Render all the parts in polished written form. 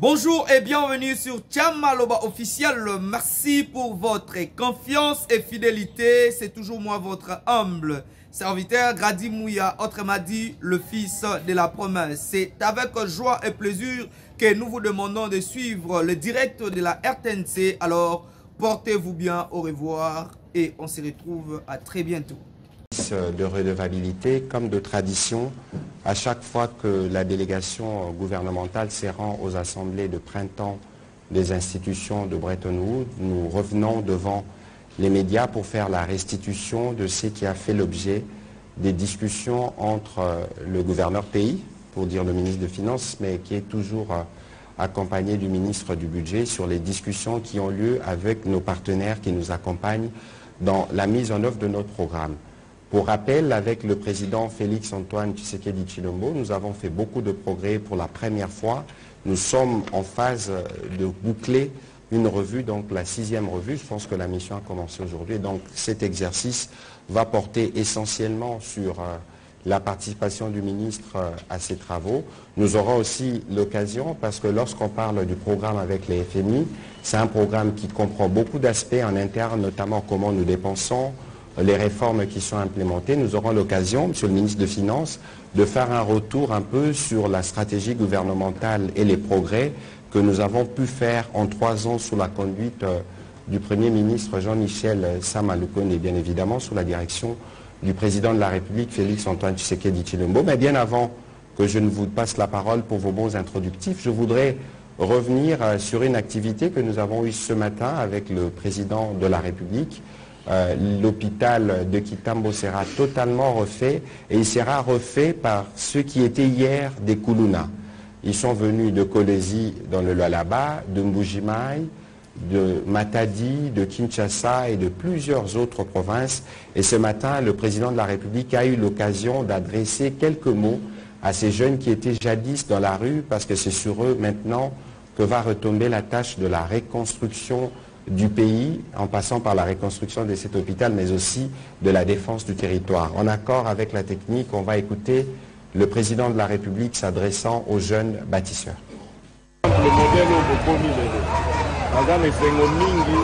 Bonjour et bienvenue sur Tchamaloba officiel. Merci pour votre confiance et fidélité. C'est toujours moi, votre humble serviteur Grady Mouya, autrement dit le fils de la promesse. C'est avec joie et plaisir que nous vous demandons de suivre le direct de la RTNC. Alors, portez-vous bien, au revoir et on se retrouve à très bientôt. De redevabilité, comme de tradition, à chaque fois que la délégation gouvernementale se rend aux assemblées de printemps des institutions de Bretton Woods, nous revenons devant les médias pour faire la restitution de ce qui a fait l'objet des discussions entre le gouverneur pays, pour dire le ministre des Finances, mais qui est toujours accompagné du ministre du Budget sur les discussions qui ont lieu avec nos partenaires qui nous accompagnent dans la mise en œuvre de notre programme. Pour rappel, avec le président Félix-Antoine Tshisekedi Tshilombo, nous avons fait beaucoup de progrès pour la première fois. Nous sommes en phase de boucler une revue, donc la 6e revue. Je pense que la mission a commencé aujourd'hui. Donc cet exercice va porter essentiellement sur la participation du ministre à ces travaux. Nous aurons aussi l'occasion, parce que lorsqu'on parle du programme avec les FMI, c'est un programme qui comprend beaucoup d'aspects en interne, notamment comment nous dépensons, les réformes qui sont implémentées. Nous aurons l'occasion, Monsieur le ministre des Finances, de faire un retour un peu sur la stratégie gouvernementale et les progrès que nous avons pu faire en 3 ans sous la conduite du Premier ministre Jean-Michel Sama Lukonde et bien évidemment sous la direction du Président de la République Félix-Antoine Tshisekedi Tshilombo. Mais bien avant que je ne vous passe la parole pour vos bons introductifs, je voudrais revenir sur une activité que nous avons eue ce matin avec le Président de la République. L'hôpital de Kitambo sera totalement refait et il sera refait par ceux qui étaient hier des Koulouna. Ils sont venus de Kolwezi dans le Lualaba, de Mbujimaï, de Matadi, de Kinshasa et de plusieurs autres provinces. Et ce matin, le président de la République a eu l'occasion d'adresser quelques mots à ces jeunes qui étaient jadis dans la rue, parce que c'est sur eux maintenant que va retomber la tâche de la reconstruction du pays, en passant par la reconstruction de cet hôpital, mais aussi de la défense du territoire. En accord avec la technique, on va écouter le président de la République s'adressant aux jeunes bâtisseurs. Le modèle bokomi lelo aza na esengo mingi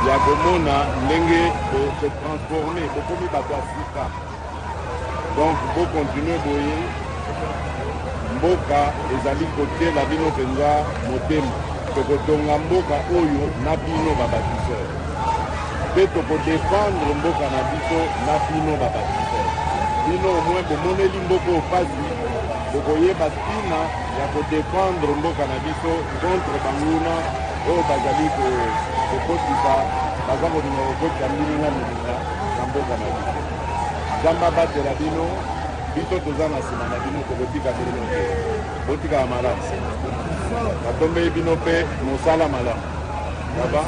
ya komona ndenge se transformer bokomi bato ya sika, donc bokontinue boye mboka ezali kotela bino mpenza motema tokotonga mboka oyo na bino babâtisseur mpe tokodefendre mboka na biso na bino babâtisseur. Bino omwe bomoneli mboka oyo pasi bokoyeba ntina ya kodefendre mboka na biso contre banguna oyo bazali kokotisa baza kolinga kokotisa milinga milinga na mboka na biso. Nzambe abatela bino, biso toza na nsima na bino tokotika bino te, botikaka malamu batombeli bino mpe mosala malamu baba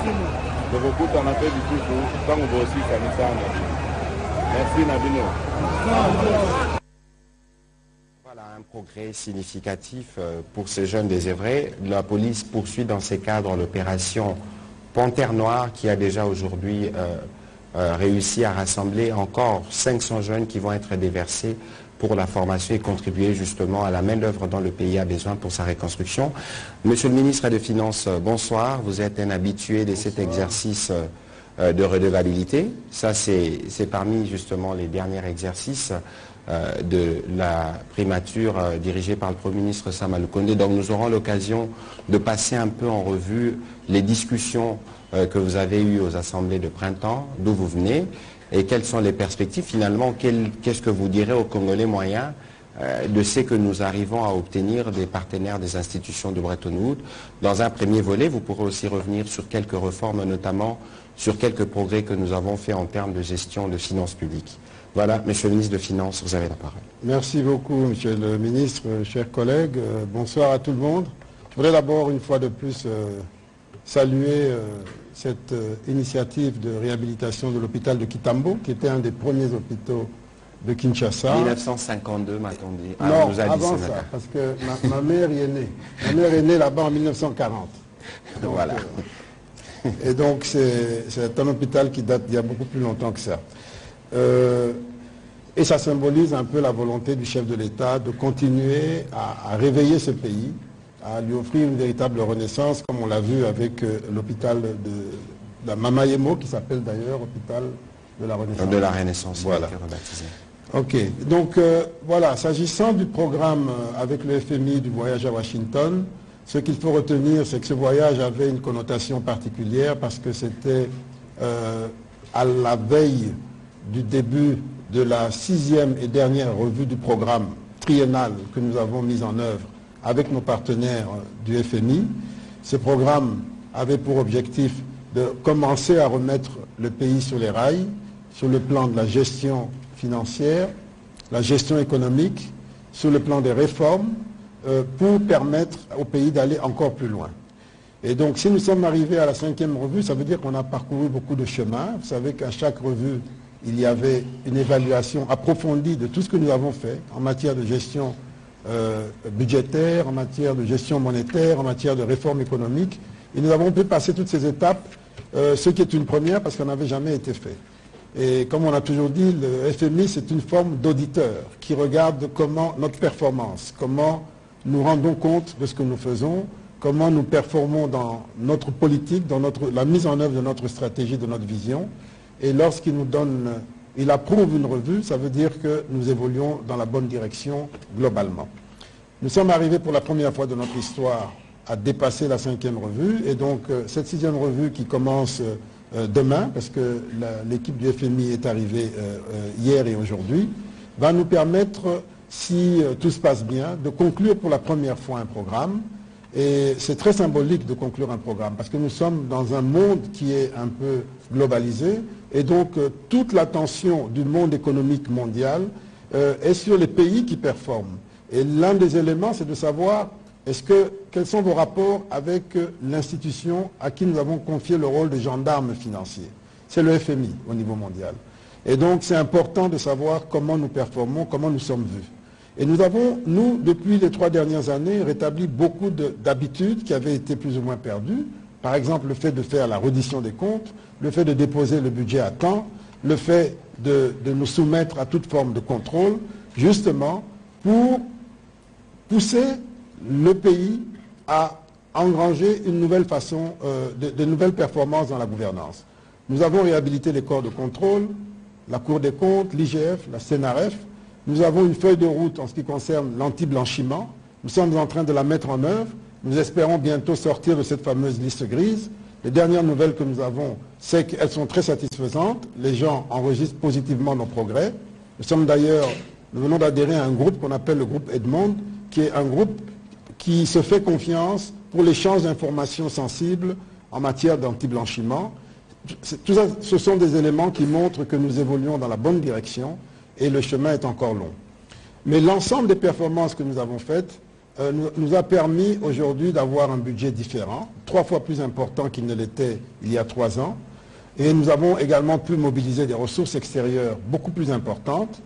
tokokutana mpe lisusu ntango boosika misala na bino. Merci na bino. Voilà un progrès significatif pour ces jeunes désœuvrés. La police poursuit dans ces cadres l'opération Panthère Noire qui a déjà aujourd'hui réussi à rassembler encore 500 jeunes qui vont être déversés pour la formation et contribuer justement à la main-d'œuvre dont le pays a besoin pour sa reconstruction. Monsieur le ministre des Finances, bonsoir. Vous êtes un habitué de cet exercice de redevabilité. Ça, c'est parmi justement les derniers exercices de la primature dirigée par le Premier ministre Sama Lukonde. Donc nous aurons l'occasion de passer un peu en revue les discussions que vous avez eues aux assemblées de printemps, d'où vous venez, et quelles sont les perspectives finalement, qu'est-ce que vous direz aux Congolais moyens de ce que nous arrivons à obtenir des partenaires des institutions de Bretton Woods. Dans un premier volet, vous pourrez aussi revenir sur quelques réformes, notamment sur quelques progrès que nous avons faits en termes de gestion de finances publiques. Voilà, Monsieur le ministre des Finances, vous avez la parole. Merci beaucoup, Monsieur le ministre, chers collègues. Bonsoir à tout le monde. Je voudrais d'abord, une fois de plus, saluer cette initiative de réhabilitation de l'hôpital de Kitambo, qui était un des premiers hôpitaux de Kinshasa. 1952, m'a-t-on dit. Ah, non, nous a dit avant ça, parce que ma mère y est née. Ma mère est née là-bas en 1940. Donc, voilà. Et donc, c'est un hôpital qui date d'il y a beaucoup plus longtemps que ça. Et ça symbolise un peu la volonté du chef de l'État de continuer à réveiller ce pays, à lui offrir une véritable renaissance, comme on l'a vu avec l'hôpital de la Mamayemo, qui s'appelle d'ailleurs hôpital de la Renaissance. De la Renaissance, voilà. Qui a été rebaptisé. Ok, donc voilà, s'agissant du programme avec le FMI du voyage à Washington, ce qu'il faut retenir, c'est que ce voyage avait une connotation particulière parce que c'était à la veille du début de la 6e et dernière revue du programme triennal que nous avons mis en œuvre avec nos partenaires du FMI. Ce programme avait pour objectif de commencer à remettre le pays sur les rails, sur le plan de la gestion financière, la gestion économique, sur le plan des réformes, pour permettre au pays d'aller encore plus loin. Et donc, si nous sommes arrivés à la 5e revue, ça veut dire qu'on a parcouru beaucoup de chemin. Vous savez qu'à chaque revue, il y avait une évaluation approfondie de tout ce que nous avons fait en matière de gestion budgétaire, en matière de gestion monétaire, en matière de réforme économique. Et nous avons pu passer toutes ces étapes, ce qui est une première parce qu'on n'avait jamais été fait. Et comme on a toujours dit, le FMI, c'est une forme d'auditeur qui regarde comment notre performance, comment nous rendons compte de ce que nous faisons, comment nous performons dans notre politique, dans la mise en œuvre de notre stratégie, de notre vision. Et lorsqu'il nous donne, il approuve une revue, ça veut dire que nous évoluons dans la bonne direction globalement. Nous sommes arrivés pour la première fois de notre histoire à dépasser la 5e revue. Et donc cette 6e revue qui commence demain, parce que l'équipe du FMI est arrivée hier et aujourd'hui, va nous permettre, si tout se passe bien, de conclure pour la première fois un programme. Et c'est très symbolique de conclure un programme, parce que nous sommes dans un monde qui est un peu globalisé, et donc toute l'attention du monde économique mondial est sur les pays qui performent. Et l'un des éléments, c'est de savoir quels sont vos rapports avec l'institution à qui nous avons confié le rôle de gendarme financier. C'est le FMI au niveau mondial. Et donc c'est important de savoir comment nous performons, comment nous sommes vus. Et nous avons, depuis les 3 dernières années, rétabli beaucoup d'habitudes qui avaient été plus ou moins perdues. Par exemple, le fait de faire la reddition des comptes, le fait de déposer le budget à temps, le fait de nous soumettre à toute forme de contrôle, justement pour pousser le pays à engranger une nouvelle façon, de nouvelles performances dans la gouvernance. Nous avons réhabilité les corps de contrôle, la Cour des comptes, l'IGF, la CNRF. Nous avons une feuille de route en ce qui concerne l'anti-blanchiment. Nous sommes en train de la mettre en œuvre. Nous espérons bientôt sortir de cette fameuse liste grise. Les dernières nouvelles que nous avons, c'est qu'elles sont très satisfaisantes. Les gens enregistrent positivement nos progrès. Nous venons d'adhérer à un groupe qu'on appelle le groupe Edmond, qui est un groupe qui se fait confiance pour l'échange d'informations sensibles en matière d'anti-blanchiment. Tout ça, ce sont des éléments qui montrent que nous évoluons dans la bonne direction et le chemin est encore long. Mais l'ensemble des performances que nous avons faites nous a permis aujourd'hui d'avoir un budget différent, 3 fois plus important qu'il ne l'était il y a 3 ans. Et nous avons également pu mobiliser des ressources extérieures beaucoup plus importantes,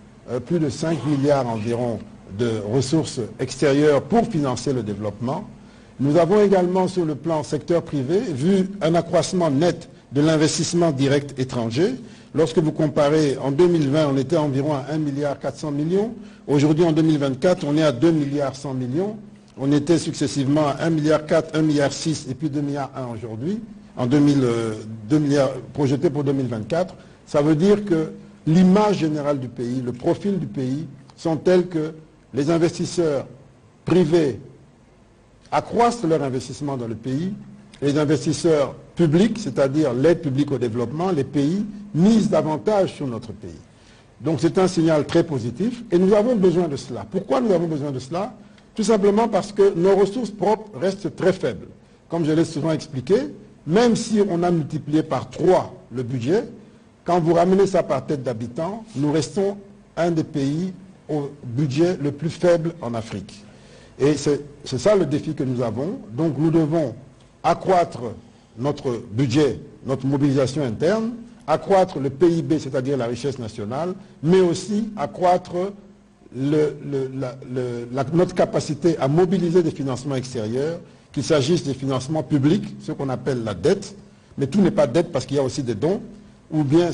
plus de 5 milliards environ de ressources extérieures pour financer le développement. Nous avons également sur le plan secteur privé vu un accroissement net de l'investissement direct étranger. Lorsque vous comparez, en 2020, on était environ à 1,4 milliard. Aujourd'hui, en 2024, on est à 2,1 milliards. On était successivement à 1,4 milliard, 1,6 milliard et puis 2,1 milliards aujourd'hui, en 2 milliards projetés pour 2024. Ça veut dire que l'image générale du pays, le profil du pays, sont tels que les investisseurs privés accroissent leur investissement dans le pays, les investisseurs publics, c'est-à-dire l'aide publique au développement, les pays, misent davantage sur notre pays. Donc c'est un signal très positif et nous avons besoin de cela. Pourquoi nous avons besoin de cela? Tout simplement parce que nos ressources propres restent très faibles. Comme je l'ai souvent expliqué, même si on a multiplié par 3 le budget, quand vous ramenez ça par tête d'habitant, nous restons un des pays au budget le plus faible en Afrique. Et c'est ça le défi que nous avons. Donc nous devons accroître notre budget, notre mobilisation interne, accroître le PIB, c'est-à-dire la richesse nationale, mais aussi accroître notre capacité à mobiliser des financements extérieurs, qu'il s'agisse des financements publics, ce qu'on appelle la dette, mais tout n'est pas dette parce qu'il y a aussi des dons, ou bien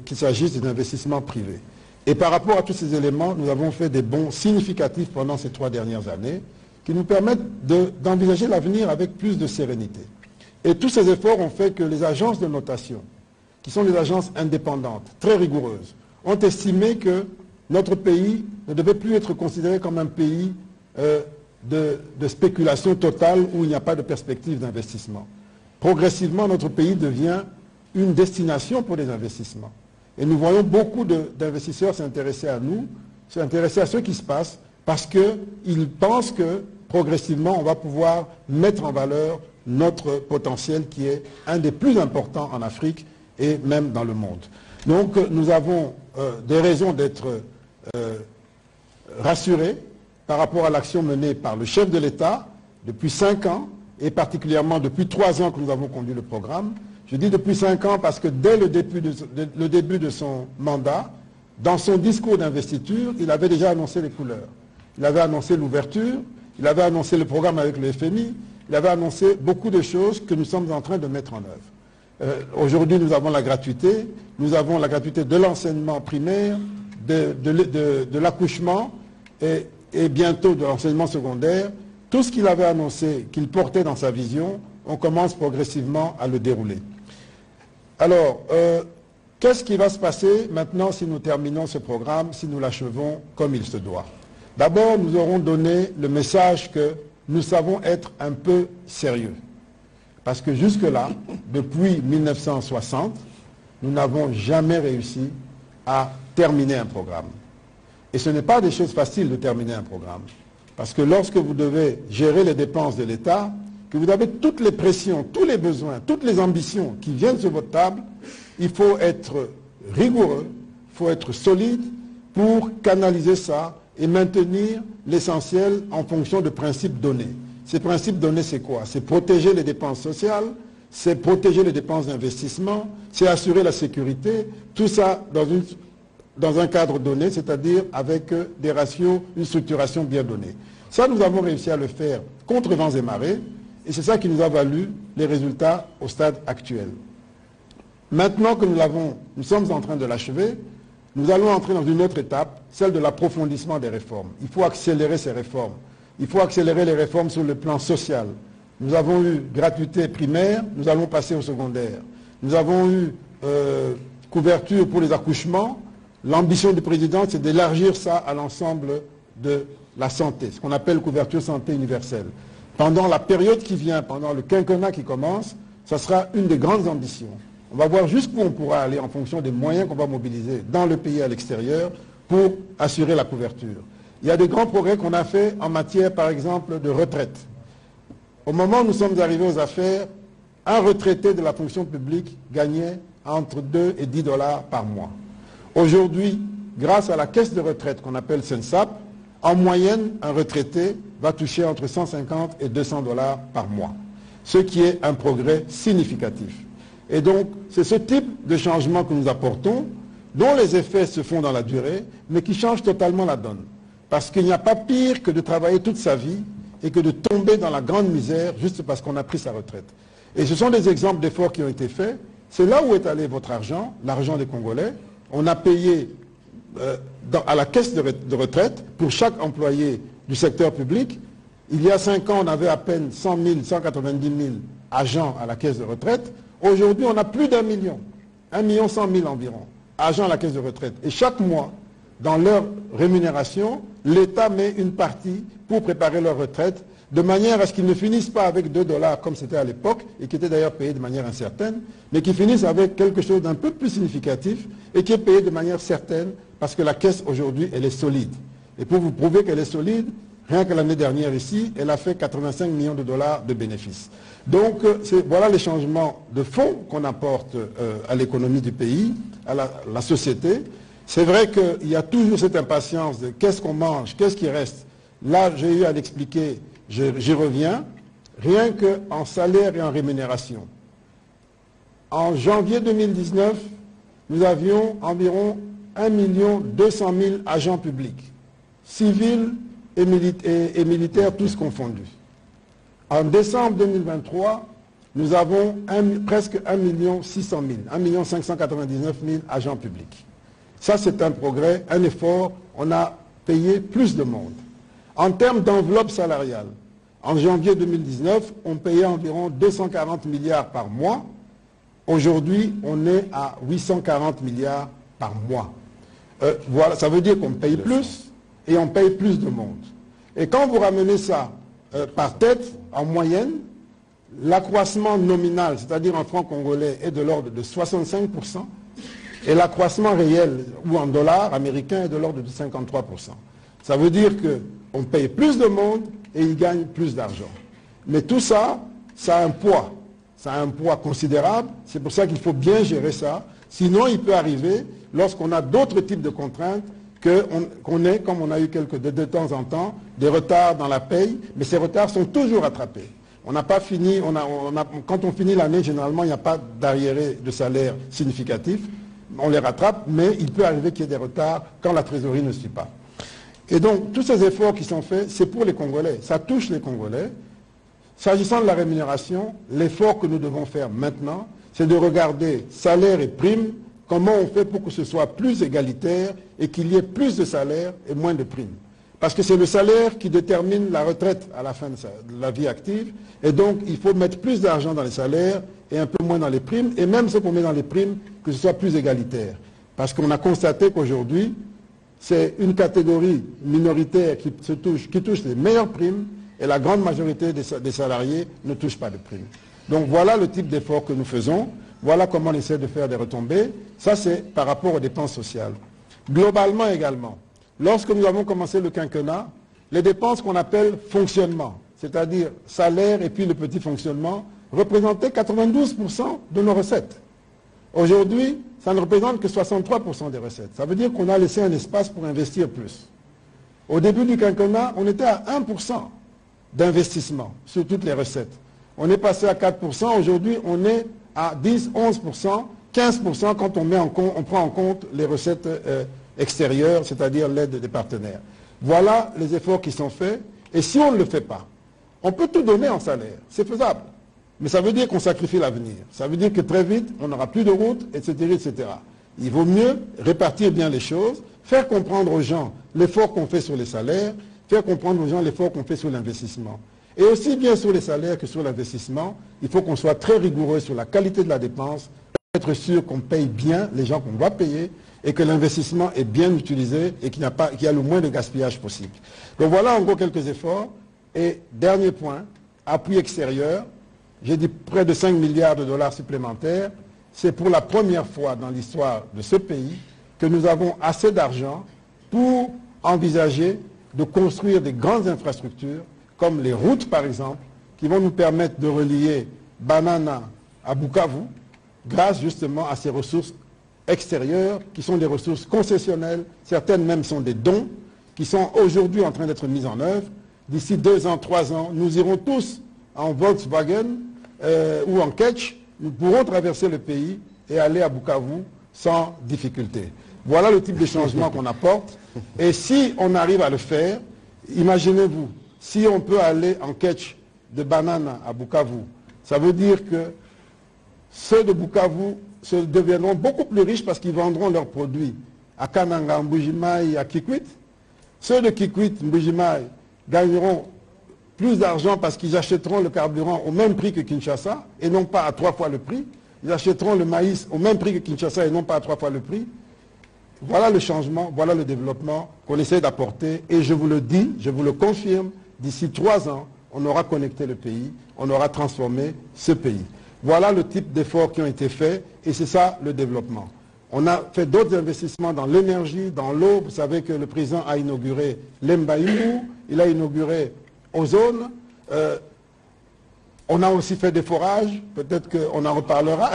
qu'il s'agisse des investissements privés. Et par rapport à tous ces éléments, nous avons fait des bons significatifs pendant ces 3 dernières années. qui nous permettent d'envisager l'avenir avec plus de sérénité. Et tous ces efforts ont fait que les agences de notation, qui sont des agences indépendantes, très rigoureuses, ont estimé que notre pays ne devait plus être considéré comme un pays de spéculation totale où il n'y a pas de perspective d'investissement. Progressivement, notre pays devient une destination pour les investissements. Et nous voyons beaucoup d'investisseurs s'intéresser à nous, s'intéresser à ce qui se passe, parce qu'ils pensent que progressivement, on va pouvoir mettre en valeur notre potentiel qui est un des plus importants en Afrique et même dans le monde. Donc nous avons des raisons d'être rassurés par rapport à l'action menée par le chef de l'État depuis 5 ans et particulièrement depuis 3 ans que nous avons conduit le programme. Je dis depuis 5 ans parce que dès le début de son mandat, dans son discours d'investiture, il avait déjà annoncé les couleurs. Il avait annoncé l'ouverture, il avait annoncé le programme avec le FMI, il avait annoncé beaucoup de choses que nous sommes en train de mettre en œuvre. Aujourd'hui, nous avons la gratuité de l'enseignement primaire, de l'accouchement et bientôt de l'enseignement secondaire. Tout ce qu'il avait annoncé, qu'il portait dans sa vision, on commence progressivement à le dérouler. Alors, qu'est-ce qui va se passer maintenant si nous terminons ce programme, si nous l'achevons comme il se doit? D'abord, nous aurons donné le message que nous savons être un peu sérieux. Parce que jusque-là, depuis 1960, nous n'avons jamais réussi à terminer un programme. Et ce n'est pas des choses faciles de terminer un programme. Parce que lorsque vous devez gérer les dépenses de l'État, que vous avez toutes les pressions, tous les besoins, toutes les ambitions qui viennent sur votre table, il faut être rigoureux, il faut être solide pour canaliser ça et maintenir l'essentiel en fonction de principes donnés. Ces principes donnés, c'est quoi? C'est protéger les dépenses sociales, c'est protéger les dépenses d'investissement, c'est assurer la sécurité, tout ça dans un cadre donné, c'est-à-dire avec des ratios, une structuration bien donnée. Ça, nous avons réussi à le faire contre vents et marées, et c'est ça qui nous a valu les résultats au stade actuel. Maintenant que nous sommes en train de l'achever, nous allons entrer dans une autre étape, celle de l'approfondissement des réformes. Il faut accélérer ces réformes. Il faut accélérer les réformes sur le plan social. Nous avons eu gratuité primaire, nous allons passer au secondaire. Nous avons eu couverture pour les accouchements. L'ambition du président, c'est d'élargir ça à l'ensemble de la santé, ce qu'on appelle couverture santé universelle. Pendant la période qui vient, pendant le quinquennat qui commence, ça sera une des grandes ambitions. On va voir jusqu'où on pourra aller en fonction des moyens qu'on va mobiliser dans le pays et à l'extérieur pour assurer la couverture. Il y a des grands progrès qu'on a fait en matière, par exemple, de retraite. Au moment où nous sommes arrivés aux affaires, un retraité de la fonction publique gagnait entre 2 et 10 dollars par mois. Aujourd'hui, grâce à la caisse de retraite qu'on appelle SENSAP, en moyenne, un retraité va toucher entre 150 et 200 dollars par mois, ce qui est un progrès significatif. Et donc, c'est ce type de changement que nous apportons, dont les effets se font dans la durée, mais qui changent totalement la donne. Parce qu'il n'y a pas pire que de travailler toute sa vie et que de tomber dans la grande misère juste parce qu'on a pris sa retraite. Et ce sont des exemples d'efforts qui ont été faits. C'est là où est allé votre argent, l'argent des Congolais. On a payé à la caisse de retraite pour chaque employé du secteur public. Il y a 5 ans, on avait à peine 100 000, 190 000 agents à la caisse de retraite. Aujourd'hui, on a plus d'1 million, 1 100 000 environ, agents à la caisse de retraite. Et chaque mois, dans leur rémunération, l'État met une partie pour préparer leur retraite, de manière à ce qu'ils ne finissent pas avec 2 dollars comme c'était à l'époque, et qui était d'ailleurs payé de manière incertaine, mais qu'ils finissent avec quelque chose d'un peu plus significatif, et qui est payé de manière certaine, parce que la caisse aujourd'hui, elle est solide. Et pour vous prouver qu'elle est solide, rien que l'année dernière ici, elle a fait 85 millions de dollars de bénéfices. Donc voilà les changements de fond qu'on apporte à l'économie du pays, à la société. C'est vrai qu'il y a toujours cette impatience de qu'est-ce qu'on mange, qu'est-ce qui reste. Là, j'ai eu à l'expliquer, j'y reviens, rien qu'en salaire et en rémunération. En janvier 2019, nous avions environ 1 200 000 agents publics, civils et militaires, tous confondus. En décembre 2023, nous avons presque 1 600 000, 1 599 000 agents publics. Ça, c'est un progrès, un effort. On a payé plus de monde. En termes d'enveloppe salariale, en janvier 2019, on payait environ 240 milliards par mois. Aujourd'hui, on est à 840 milliards par mois. Voilà, ça veut dire qu'on paye plus et on paye plus de monde. Et quand vous ramenez ça par tête, en moyenne, l'accroissement nominal, c'est-à-dire en francs congolais, est de l'ordre de 65%, et l'accroissement réel, ou en dollars américains, est de l'ordre de 53%. Ça veut dire qu'on paye plus de monde et ils gagnent plus d'argent. Mais tout ça, ça a un poids. Ça a un poids considérable. C'est pour ça qu'il faut bien gérer ça. Sinon, il peut arriver, lorsqu'on a d'autres types de contraintes, qu'on ait, comme on a eu de temps en temps, des retards dans la paye, mais ces retards sont toujours rattrapés. On n'a pas fini, quand on finit l'année, généralement, il n'y a pas d'arriéré de salaire significatif. On les rattrape, mais il peut arriver qu'il y ait des retards quand la trésorerie ne suit pas. Et donc, tous ces efforts qui sont faits, c'est pour les Congolais. Ça touche les Congolais. S'agissant de la rémunération, l'effort que nous devons faire maintenant, c'est de regarder salaire et primes, comment on fait pour que ce soit plus égalitaire et qu'il y ait plus de salaire et moins de primes. Parce que c'est le salaire qui détermine la retraite à la fin de la vie active. Et donc, il faut mettre plus d'argent dans les salaires et un peu moins dans les primes. Et même ce qu'on met dans les primes, que ce soit plus égalitaire. Parce qu'on a constaté qu'aujourd'hui, c'est une catégorie minoritaire qui touche les meilleures primes et la grande majorité des salariés ne touchent pas de primes. Donc voilà le type d'effort que nous faisons. Voilà comment on essaie de faire des retombées. Ça, c'est par rapport aux dépenses sociales. Globalement également, lorsque nous avons commencé le quinquennat, les dépenses qu'on appelle fonctionnement, c'est-à-dire salaire et puis le petit fonctionnement, représentaient 92% de nos recettes. Aujourd'hui, ça ne représente que 63% des recettes. Ça veut dire qu'on a laissé un espace pour investir plus. Au début du quinquennat, on était à 1% d'investissement sur toutes les recettes. On est passé à 4%, aujourd'hui on est à 10, 11%, 15% quand on prend en compte les recettes extérieures, c'est-à-dire l'aide des partenaires. Voilà les efforts qui sont faits, et si on ne le fait pas, on peut tout donner en salaire, c'est faisable. Mais ça veut dire qu'on sacrifie l'avenir. Ça veut dire que très vite, on n'aura plus de route, etc., etc. Il vaut mieux répartir bien les choses, faire comprendre aux gens l'effort qu'on fait sur les salaires, faire comprendre aux gens l'effort qu'on fait sur l'investissement. Et aussi bien sur les salaires que sur l'investissement, il faut qu'on soit très rigoureux sur la qualité de la dépense, pour être sûr qu'on paye bien les gens qu'on doit payer et que l'investissement est bien utilisé et qu'il y a le moins de gaspillage possible. Donc voilà en gros quelques efforts. Et dernier point, appui extérieur. J'ai dit près de 5 milliards de dollars supplémentaires. C'est pour la première fois dans l'histoire de ce pays que nous avons assez d'argent pour envisager de construire des grandes infrastructures, comme les routes par exemple, qui vont nous permettre de relier Banana à Bukavu, grâce justement à ces ressources extérieures, qui sont des ressources concessionnelles, certaines même sont des dons, qui sont aujourd'hui en train d'être mises en œuvre. D'ici 2 ans, 3 ans, nous irons tous en Volkswagen ou en Ketch, nous pourrons traverser le pays et aller à Bukavu sans difficulté. Voilà le type de changement qu'on apporte. Et si on arrive à le faire, imaginez-vous, si on peut aller en Ketch de Banana à Bukavu, ça veut dire que ceux de Bukavu se deviendront beaucoup plus riches parce qu'ils vendront leurs produits à Kananga, Mbujimai, à Kikwit. Ceux de Kikwit, Mbujimai, gagneront plus d'argent parce qu'ils achèteront le carburant au même prix que Kinshasa et non pas à 3 fois le prix. Ils achèteront le maïs au même prix que Kinshasa et non pas à 3 fois le prix. Voilà le changement, voilà le développement qu'on essaie d'apporter. Et je vous le dis, je vous le confirme, d'ici 3 ans, on aura connecté le pays, on aura transformé ce pays. Voilà le type d'efforts qui ont été faits et c'est ça le développement. On a fait d'autres investissements dans l'énergie, dans l'eau. Vous savez que le président a inauguré l'Embaïmou, il a inauguré Ozone. On a aussi fait des forages, peut-être qu'on en reparlera.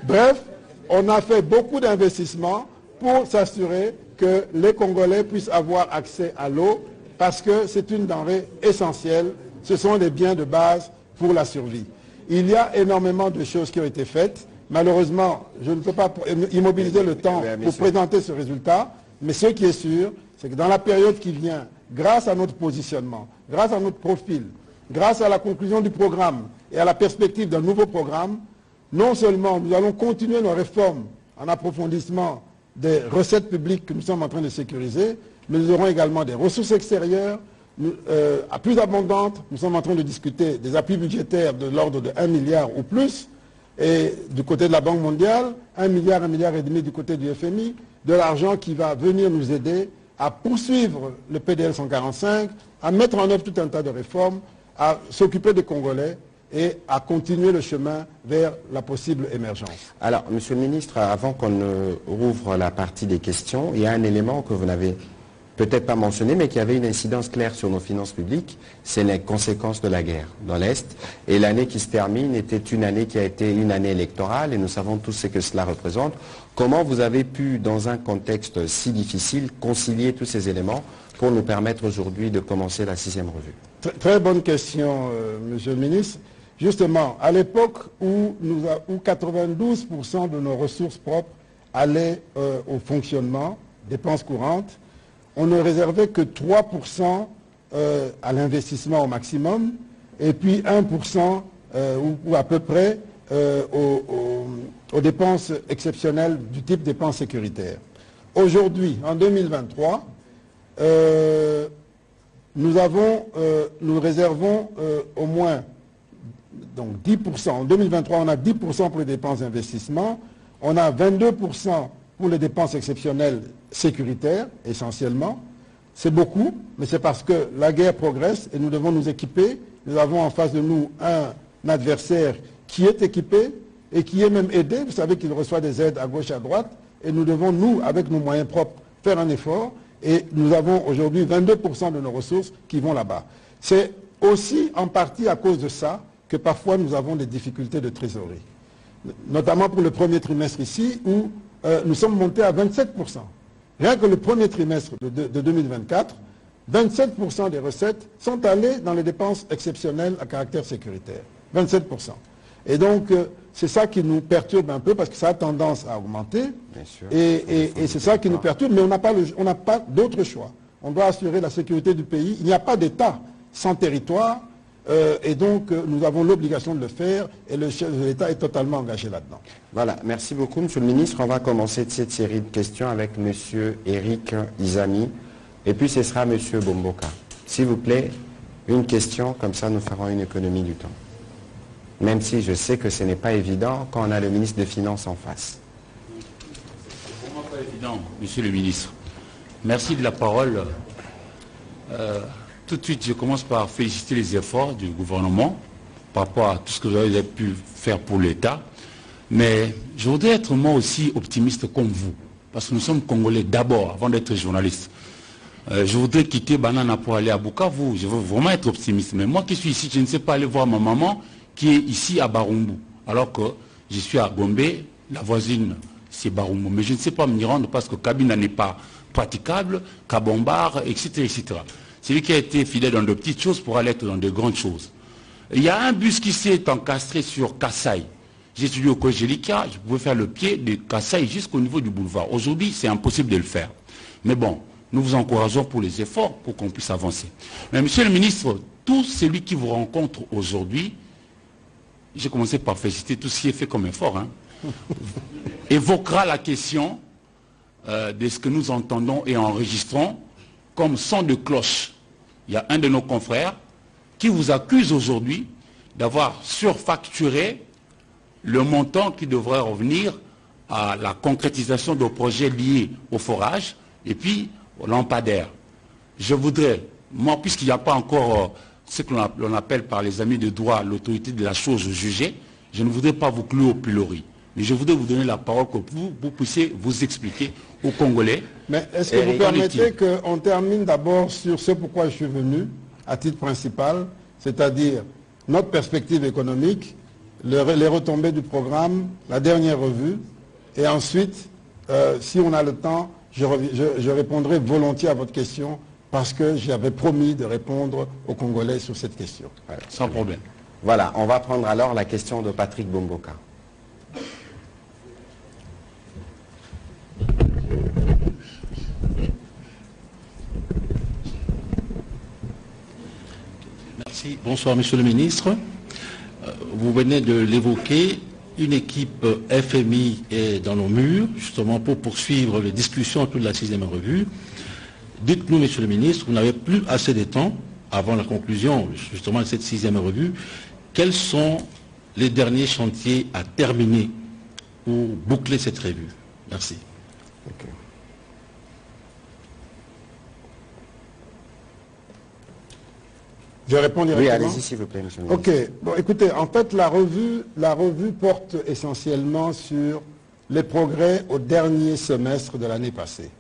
Bref, on a fait beaucoup d'investissements pour s'assurer que les Congolais puissent avoir accès à l'eau parce que c'est une denrée essentielle. Ce sont des biens de base pour la survie. Il y a énormément de choses qui ont été faites. Malheureusement, je ne peux pas immobiliser le temps pour présenter ce résultat, mais ce qui est sûr, c'est que dans la période qui vient, grâce à notre positionnement, grâce à notre profil, grâce à la conclusion du programme et à la perspective d'un nouveau programme, non seulement nous allons continuer nos réformes en approfondissement des recettes publiques que nous sommes en train de sécuriser, mais nous aurons également des ressources extérieures à plus abondantes. Nous sommes en train de discuter des appuis budgétaires de l'ordre de 1 milliard ou plus, et du côté de la Banque mondiale, 1 milliard, 1,5 milliard du côté du FMI, de l'argent qui va venir nous aider à poursuivre le PDL 145, à mettre en œuvre tout un tas de réformes, à s'occuper des Congolais et à continuer le chemin vers la possible émergence. Alors, Monsieur le Ministre, avant qu'on ne rouvre la partie des questions, il y a un élément que vous n'avez peut-être pas mentionné, mais qui avait une incidence claire sur nos finances publiques, c'est les conséquences de la guerre dans l'Est. Et l'année qui se termine était une année qui a été une année électorale, et nous savons tous ce que cela représente. Comment vous avez pu, dans un contexte si difficile, concilier tous ces éléments pour nous permettre aujourd'hui de commencer la 6e revue? Très bonne question, Monsieur le Ministre. Justement, à l'époque où 92% de nos ressources propres allaient au fonctionnement, dépenses courantes, on ne réservait que 3% à l'investissement au maximum, et puis 1% ou à peu près aux dépenses exceptionnelles du type dépenses sécuritaires. Aujourd'hui, en 2023, nous réservons au moins donc 10%. En 2023, on a 10% pour les dépenses d'investissement, on a 22% pour les dépenses exceptionnelles sécuritaires, essentiellement. C'est beaucoup, mais c'est parce que la guerre progresse et nous devons nous équiper. Nous avons en face de nous un adversaire qui est équipé et qui est même aidé. Vous savez qu'il reçoit des aides à gauche et à droite. Et nous devons, nous, avec nos moyens propres, faire un effort. Et nous avons aujourd'hui 22% de nos ressources qui vont là-bas. C'est aussi en partie à cause de ça que parfois nous avons des difficultés de trésorerie. Notamment pour le premier trimestre ici, où nous sommes montés à 27%. Rien que le premier trimestre de 2024, 27% des recettes sont allées dans les dépenses exceptionnelles à caractère sécuritaire. 27%. Et donc, c'est ça qui nous perturbe un peu parce que ça a tendance à augmenter. Bien sûr. Et c'est ça qui nous perturbe, mais on n'a pas d'autre choix. On doit assurer la sécurité du pays. Il n'y a pas d'État sans territoire. Et donc, nous avons l'obligation de le faire et le chef de l'État est totalement engagé là-dedans. Voilà, merci beaucoup, Monsieur le Ministre. On va commencer cette série de questions avec Monsieur Eric Izami et puis ce sera Monsieur Bomboka. S'il vous plaît, une question, comme ça nous ferons une économie du temps. Même si je sais que ce n'est pas évident quand on a le ministre des Finances en face. C'est vraiment pas évident, Monsieur le Ministre. Merci de la parole. Tout de suite, je commence par féliciter les efforts du gouvernement par rapport à tout ce que vous avez pu faire pour l'État. Mais je voudrais être moi aussi optimiste comme vous, parce que nous sommes Congolais d'abord, avant d'être journalistes. Je voudrais quitter Banana pour aller à Bukavu. Je veux vraiment être optimiste. Mais moi qui suis ici, je ne sais pas aller voir ma maman qui est ici à Barumbu, alors que je suis à Gombe, la voisine c'est Barumbu. Mais je ne sais pas m'y rendre parce que Kabina n'est pas praticable, Kabombar, etc., etc. C'est lui qui a été fidèle dans de petites choses pour aller être dans de grandes choses. Il y a un bus qui s'est encastré sur Kassai. J'ai étudié au Kojélika, je pouvais faire le pied de Kassai jusqu'au niveau du boulevard. Aujourd'hui, c'est impossible de le faire. Mais bon, nous vous encourageons pour les efforts pour qu'on puisse avancer. Mais Monsieur le Ministre, tout celui qui vous rencontre aujourd'hui, j'ai commencé par féliciter tout ce qui est fait comme effort, hein, évoquera la question de ce que nous entendons et enregistrons comme son de cloche. Il y a un de nos confrères qui vous accuse aujourd'hui d'avoir surfacturé le montant qui devrait revenir à la concrétisation de projets liés au forage et puis au lampadaire. Je voudrais, moi, puisqu'il n'y a pas encore ce que l'on appelle par les amis de droit l'autorité de la chose jugée, je ne voudrais pas vous clouer au pilori. Mais je voudrais vous donner la parole que vous puissiez vous expliquer aux Congolais. Mais est-ce que vous permettez qu'on termine d'abord sur ce pourquoi je suis venu, à titre principal, c'est-à-dire notre perspective économique, les retombées du programme, la dernière revue, et ensuite, si on a le temps, je répondrai volontiers à votre question, parce que j'avais promis de répondre aux Congolais sur cette question. Voilà. Sans problème. Voilà, on va prendre alors la question de Patrick Bomboka. Merci. Bonsoir, Monsieur le Ministre. Vous venez de l'évoquer, une équipe FMI est dans nos murs, justement pour poursuivre les discussions autour de la 6e revue. Dites-nous, Monsieur le ministre, vous n'avez plus assez de temps avant la conclusion justement de cette 6e revue. Quels sont les derniers chantiers à terminer pour boucler cette revue? Merci. Okay. Je réponds directement. Oui, allez-y s'il vous plaît, monsieur le ministre. Ok. Bon, écoutez, en fait, la revue porte essentiellement sur les progrès au dernier semestre de l'année passée.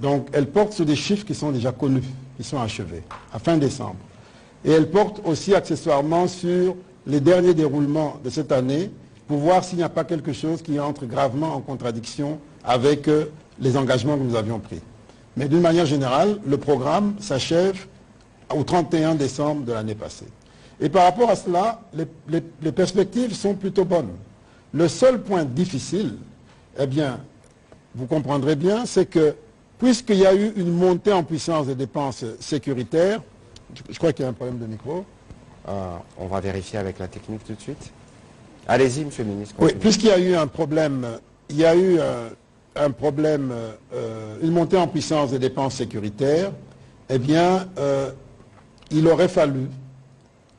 Donc, elle porte sur des chiffres qui sont déjà connus, qui sont achevés, à fin décembre. Et elle porte aussi accessoirement sur les derniers déroulements de cette année, pour voir s'il n'y a pas quelque chose qui entre gravement en contradiction avec les engagements que nous avions pris. Mais d'une manière générale, le programme s'achève au 31 décembre de l'année passée. Et par rapport à cela, les perspectives sont plutôt bonnes. Le seul point difficile, eh bien, vous comprendrez bien, c'est que puisqu'il y a eu une montée en puissance des dépenses sécuritaires, je crois qu'il y a un problème de micro. On va vérifier avec la technique tout de suite. Allez-y, monsieur le ministre. Oui, puisqu'il y a eu un problème, il y a eu une montée en puissance des dépenses sécuritaires, eh bien, il aurait fallu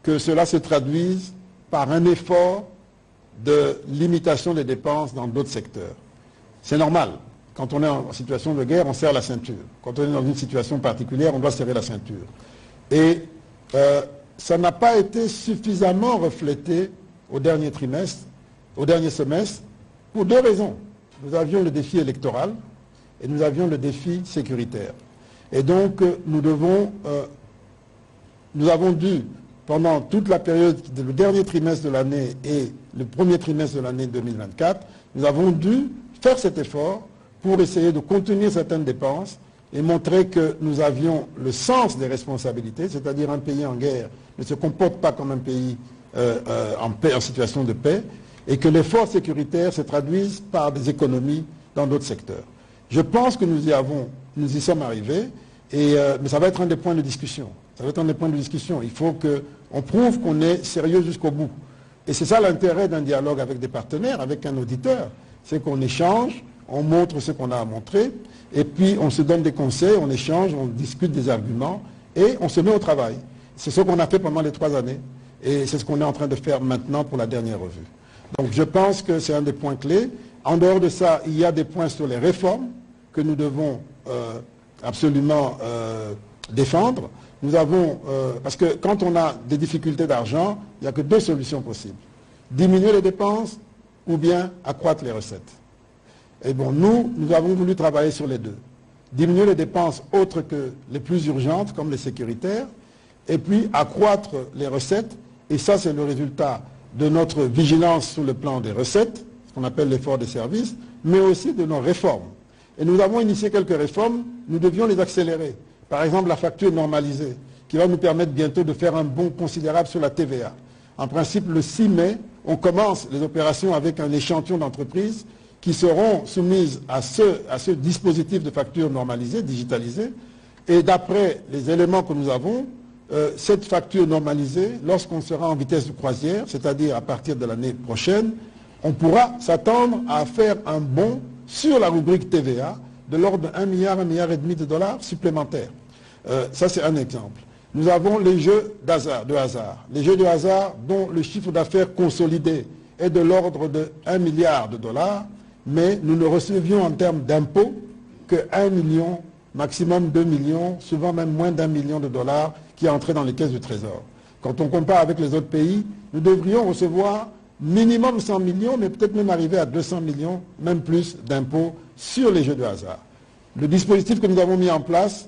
que cela se traduise par un effort de limitation des dépenses dans d'autres secteurs. C'est normal. Quand on est en situation de guerre, on serre la ceinture. Quand on est dans une situation particulière, on doit serrer la ceinture. Et ça n'a pas été suffisamment reflété au dernier trimestre, au dernier semestre, pour deux raisons. Nous avions le défi électoral et nous avions le défi sécuritaire. Et donc, nous avons dû, pendant toute la période, le dernier trimestre de l'année et le premier trimestre de l'année 2024, nous avons dû faire cet effort pour essayer de contenir certaines dépenses et montrer que nous avions le sens des responsabilités, c'est-à-dire un pays en guerre ne se comporte pas comme un pays en situation de paix, et que l'effort sécuritaire se traduise par des économies dans d'autres secteurs. Je pense que nous y sommes arrivés, mais ça va être un des points de discussion. Ça va être un des points de discussion. Il faut qu'on prouve qu'on est sérieux jusqu'au bout. Et c'est ça l'intérêt d'un dialogue avec des partenaires, avec un auditeur. C'est qu'on échange, on montre ce qu'on a à montrer, et puis on se donne des conseils, on échange, on discute des arguments, et on se met au travail. C'est ce qu'on a fait pendant les 3 années, et c'est ce qu'on est en train de faire maintenant pour la dernière revue. Donc je pense que c'est un des points clés. En dehors de ça, il y a des points sur les réformes que nous devons absolument défendre. Nous avons, parce que quand on a des difficultés d'argent, il n'y a que 2 solutions possibles. Diminuer les dépenses ou bien accroître les recettes. Et bon, nous avons voulu travailler sur les deux. Diminuer les dépenses autres que les plus urgentes, comme les sécuritaires, et puis accroître les recettes. Et ça, c'est le résultat de notre vigilance sur le plan des recettes, ce qu'on appelle l'effort des services, mais aussi de nos réformes. Et nous avons initié quelques réformes, nous devions les accélérer. Par exemple, la facture normalisée, qui va nous permettre bientôt de faire un bond considérable sur la TVA. En principe, le 6 mai, on commence les opérations avec un échantillon d'entreprises qui seront soumises à ce dispositif de facture normalisée, digitalisée. Et d'après les éléments que nous avons, cette facture normalisée, lorsqu'on sera en vitesse de croisière, c'est-à-dire à partir de l'année prochaine, on pourra s'attendre à faire un bond sur la rubrique TVA de l'ordre de 1 milliard, 1,5 milliard de dollars supplémentaires. Ça, c'est un exemple. Nous avons les jeux de hasard. Les jeux de hasard dont le chiffre d'affaires consolidé est de l'ordre de 1 milliard de dollars, mais nous ne recevions en termes d'impôts que 1 million, maximum 2 millions, souvent même moins d'1 million de dollars qui entraient dans les caisses du Trésor. Quand on compare avec les autres pays, nous devrions recevoir minimum 100 millions, mais peut-être même arriver à 200 millions, même plus d'impôts sur les jeux de hasard. Le dispositif que nous avons mis en place,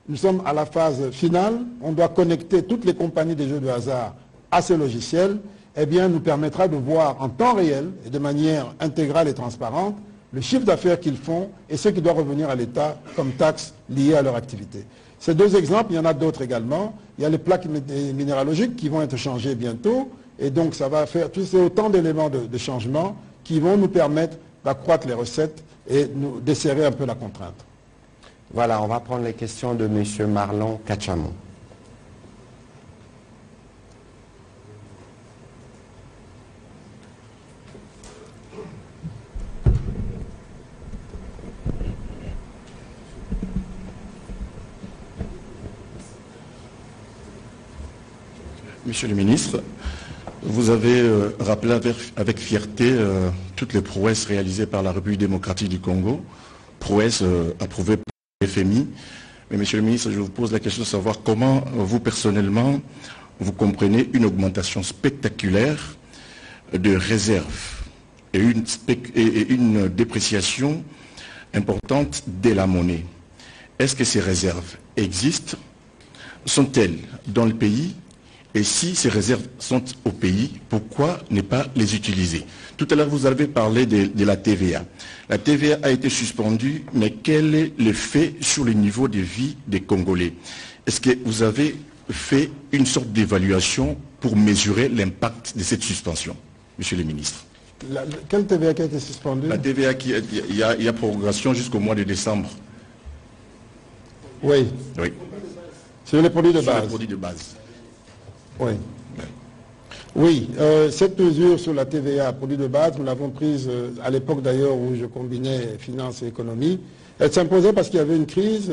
nous sommes à la phase finale, on doit connecter toutes les compagnies des jeux de hasard à ce logiciel, eh bien, nous permettra de voir en temps réel et de manière intégrale et transparente le chiffre d'affaires qu'ils font et ce qui doit revenir à l'État comme taxes liées à leur activité. Ces 2 exemples, il y en a d'autres également. Il y a les plaques minéralogiques qui vont être changées bientôt, et donc ça va faire tous autant d'éléments de changement qui vont nous permettre d'accroître les recettes et nous desserrer un peu la contrainte. Voilà, on va prendre les questions de M. Marlon Kachamou. Monsieur le ministre, vous avez rappelé avec fierté toutes les prouesses réalisées par la République démocratique du Congo, prouesses approuvées par le FMI. Mais monsieur le ministre, je vous pose la question de savoir comment vous personnellement, vous comprenez une augmentation spectaculaire de réserves et une dépréciation importante de la monnaie. Est-ce que ces réserves existent? Sont-elles dans le pays? Et si ces réserves sont au pays, pourquoi ne pas les utiliser? Tout à l'heure, vous avez parlé de la TVA. La TVA a été suspendue, mais quel est l'effet sur le niveau de vie des Congolais? Est-ce que vous avez fait une sorte d'évaluation pour mesurer l'impact de cette suspension, monsieur le ministre? Quelle TVA qui a été suspendue? La TVA, il y a prorogation jusqu'au mois de décembre. Oui. Oui. Sur les produits de Sur base. les produits de base. Oui. Oui, cette mesure sur la TVA, produits de base, nous l'avons prise à l'époque d'ailleurs où je combinais finance et économie. Elle s'imposait parce qu'il y avait une crise,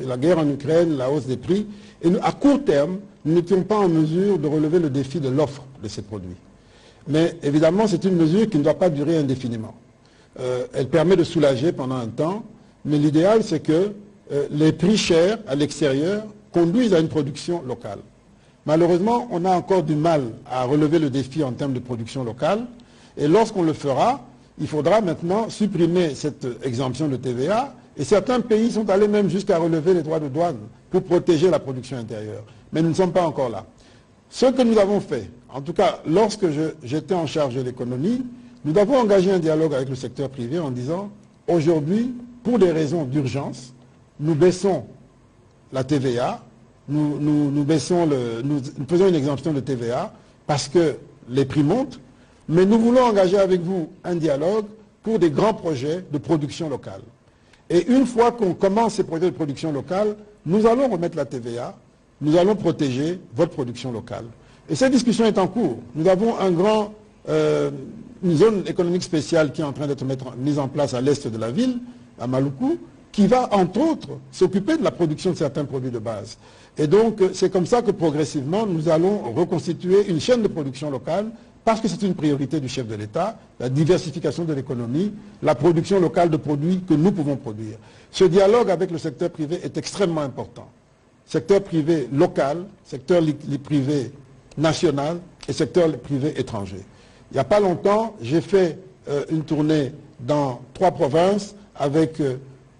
la guerre en Ukraine, la hausse des prix. Et nous, à court terme, nous n'étions pas en mesure de relever le défi de l'offre de ces produits. Mais évidemment, c'est une mesure qui ne doit pas durer indéfiniment. Elle permet de soulager pendant un temps, mais l'idéal, c'est que les prix chers à l'extérieur conduisent à une production locale. Malheureusement, on a encore du mal à relever le défi en termes de production locale. Et lorsqu'on le fera, il faudra maintenant supprimer cette exemption de TVA. Et certains pays sont allés même jusqu'à relever les droits de douane pour protéger la production intérieure. Mais nous ne sommes pas encore là. Ce que nous avons fait, en tout cas lorsque j'étais en charge de l'économie, nous avons engagé un dialogue avec le secteur privé en disant aujourd'hui, pour des raisons d'urgence, nous baissons la TVA. Nous faisons une exemption de TVA parce que les prix montent, mais nous voulons engager avec vous un dialogue pour des grands projets de production locale. Et une fois qu'on commence ces projets de production locale, nous allons remettre la TVA, nous allons protéger votre production locale. Et cette discussion est en cours. Nous avons une zone économique spéciale qui est en train d'être mise en place à l'est de la ville, à Maluku, qui va, entre autres, s'occuper de la production de certains produits de base. Et donc, c'est comme ça que progressivement, nous allons reconstituer une chaîne de production locale, parce que c'est une priorité du chef de l'État, la diversification de l'économie, la production locale de produits que nous pouvons produire. Ce dialogue avec le secteur privé est extrêmement important. Secteur privé local, secteur privé national et secteur privé étranger. Il n'y a pas longtemps, j'ai fait une tournée dans 3 provinces avec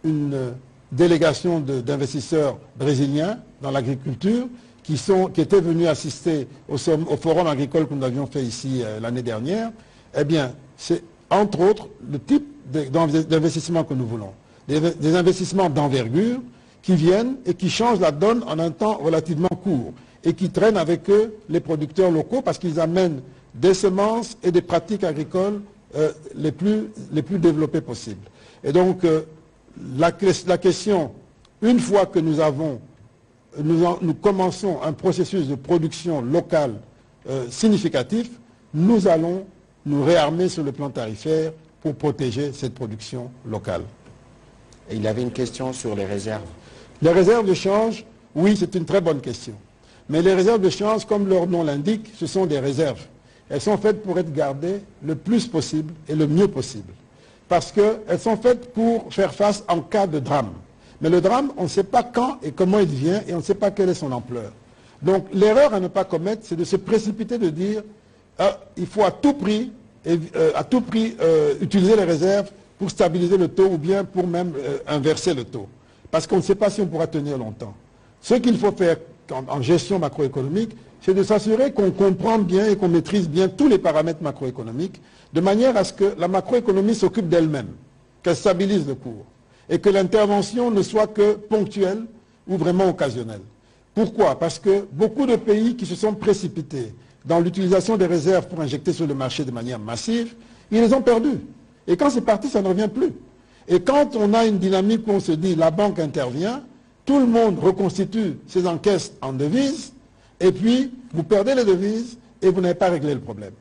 une délégation d'investisseurs brésiliens dans l'agriculture qui étaient venus assister au forum agricole que nous avions fait ici l'année dernière. Eh bien, c'est entre autres le type d'investissement que nous voulons. Des investissements d'envergure qui viennent et qui changent la donne en un temps relativement court et qui traînent avec eux les producteurs locaux parce qu'ils amènent des semences et des pratiques agricoles les plus développées possibles. Et donc, la question, une fois que nous commençons un processus de production locale significatif, nous allons nous réarmer sur le plan tarifaire pour protéger cette production locale. Et il avait une question sur les réserves. Les réserves de change, oui, c'est une très bonne question. Mais les réserves de change, comme leur nom l'indique, ce sont des réserves. Elles sont faites pour être gardées le plus possible et le mieux possible. Parce qu'elles sont faites pour faire face en cas de drame. Mais le drame, on ne sait pas quand et comment il vient et on ne sait pas quelle est son ampleur. Donc l'erreur à ne pas commettre, c'est de se précipiter de dire il faut à tout prix utiliser les réserves pour stabiliser le taux ou bien pour même inverser le taux. Parce qu'on ne sait pas si on pourra tenir longtemps. Ce qu'il faut faire en gestion macroéconomique, c'est de s'assurer qu'on comprend bien et qu'on maîtrise bien tous les paramètres macroéconomiques, de manière à ce que la macroéconomie s'occupe d'elle-même, qu'elle stabilise le cours, et que l'intervention ne soit que ponctuelle ou vraiment occasionnelle. Pourquoi? Parce que beaucoup de pays qui se sont précipités dans l'utilisation des réserves pour injecter sur le marché de manière massive, ils les ont perdues. Et quand c'est parti, ça ne revient plus. Et quand on a une dynamique où on se dit la banque intervient, tout le monde reconstitue ses encaisses en devises, et puis vous perdez les devises et vous n'avez pas réglé le problème.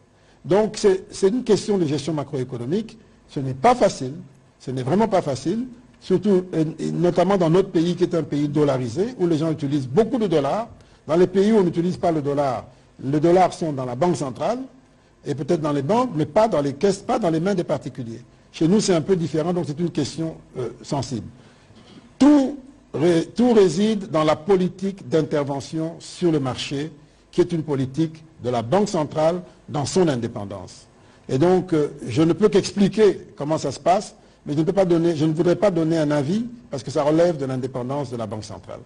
Donc c'est une question de gestion macroéconomique. Ce n'est pas facile, ce n'est vraiment pas facile, surtout et notamment dans notre pays qui est un pays dollarisé, où les gens utilisent beaucoup de dollars. Dans les pays où on n'utilise pas le dollar, Les dollars sont dans la banque centrale, et peut-être dans les banques, mais pas dans les caisses, pas dans les mains des particuliers. Chez nous, c'est un peu différent, donc c'est une question sensible. Tout réside dans la politique d'intervention sur le marché, qui est une politique de la Banque centrale dans son indépendance. Et donc, je ne peux qu'expliquer comment ça se passe, mais je ne voudrais pas donner un avis, parce que ça relève de l'indépendance de la Banque centrale.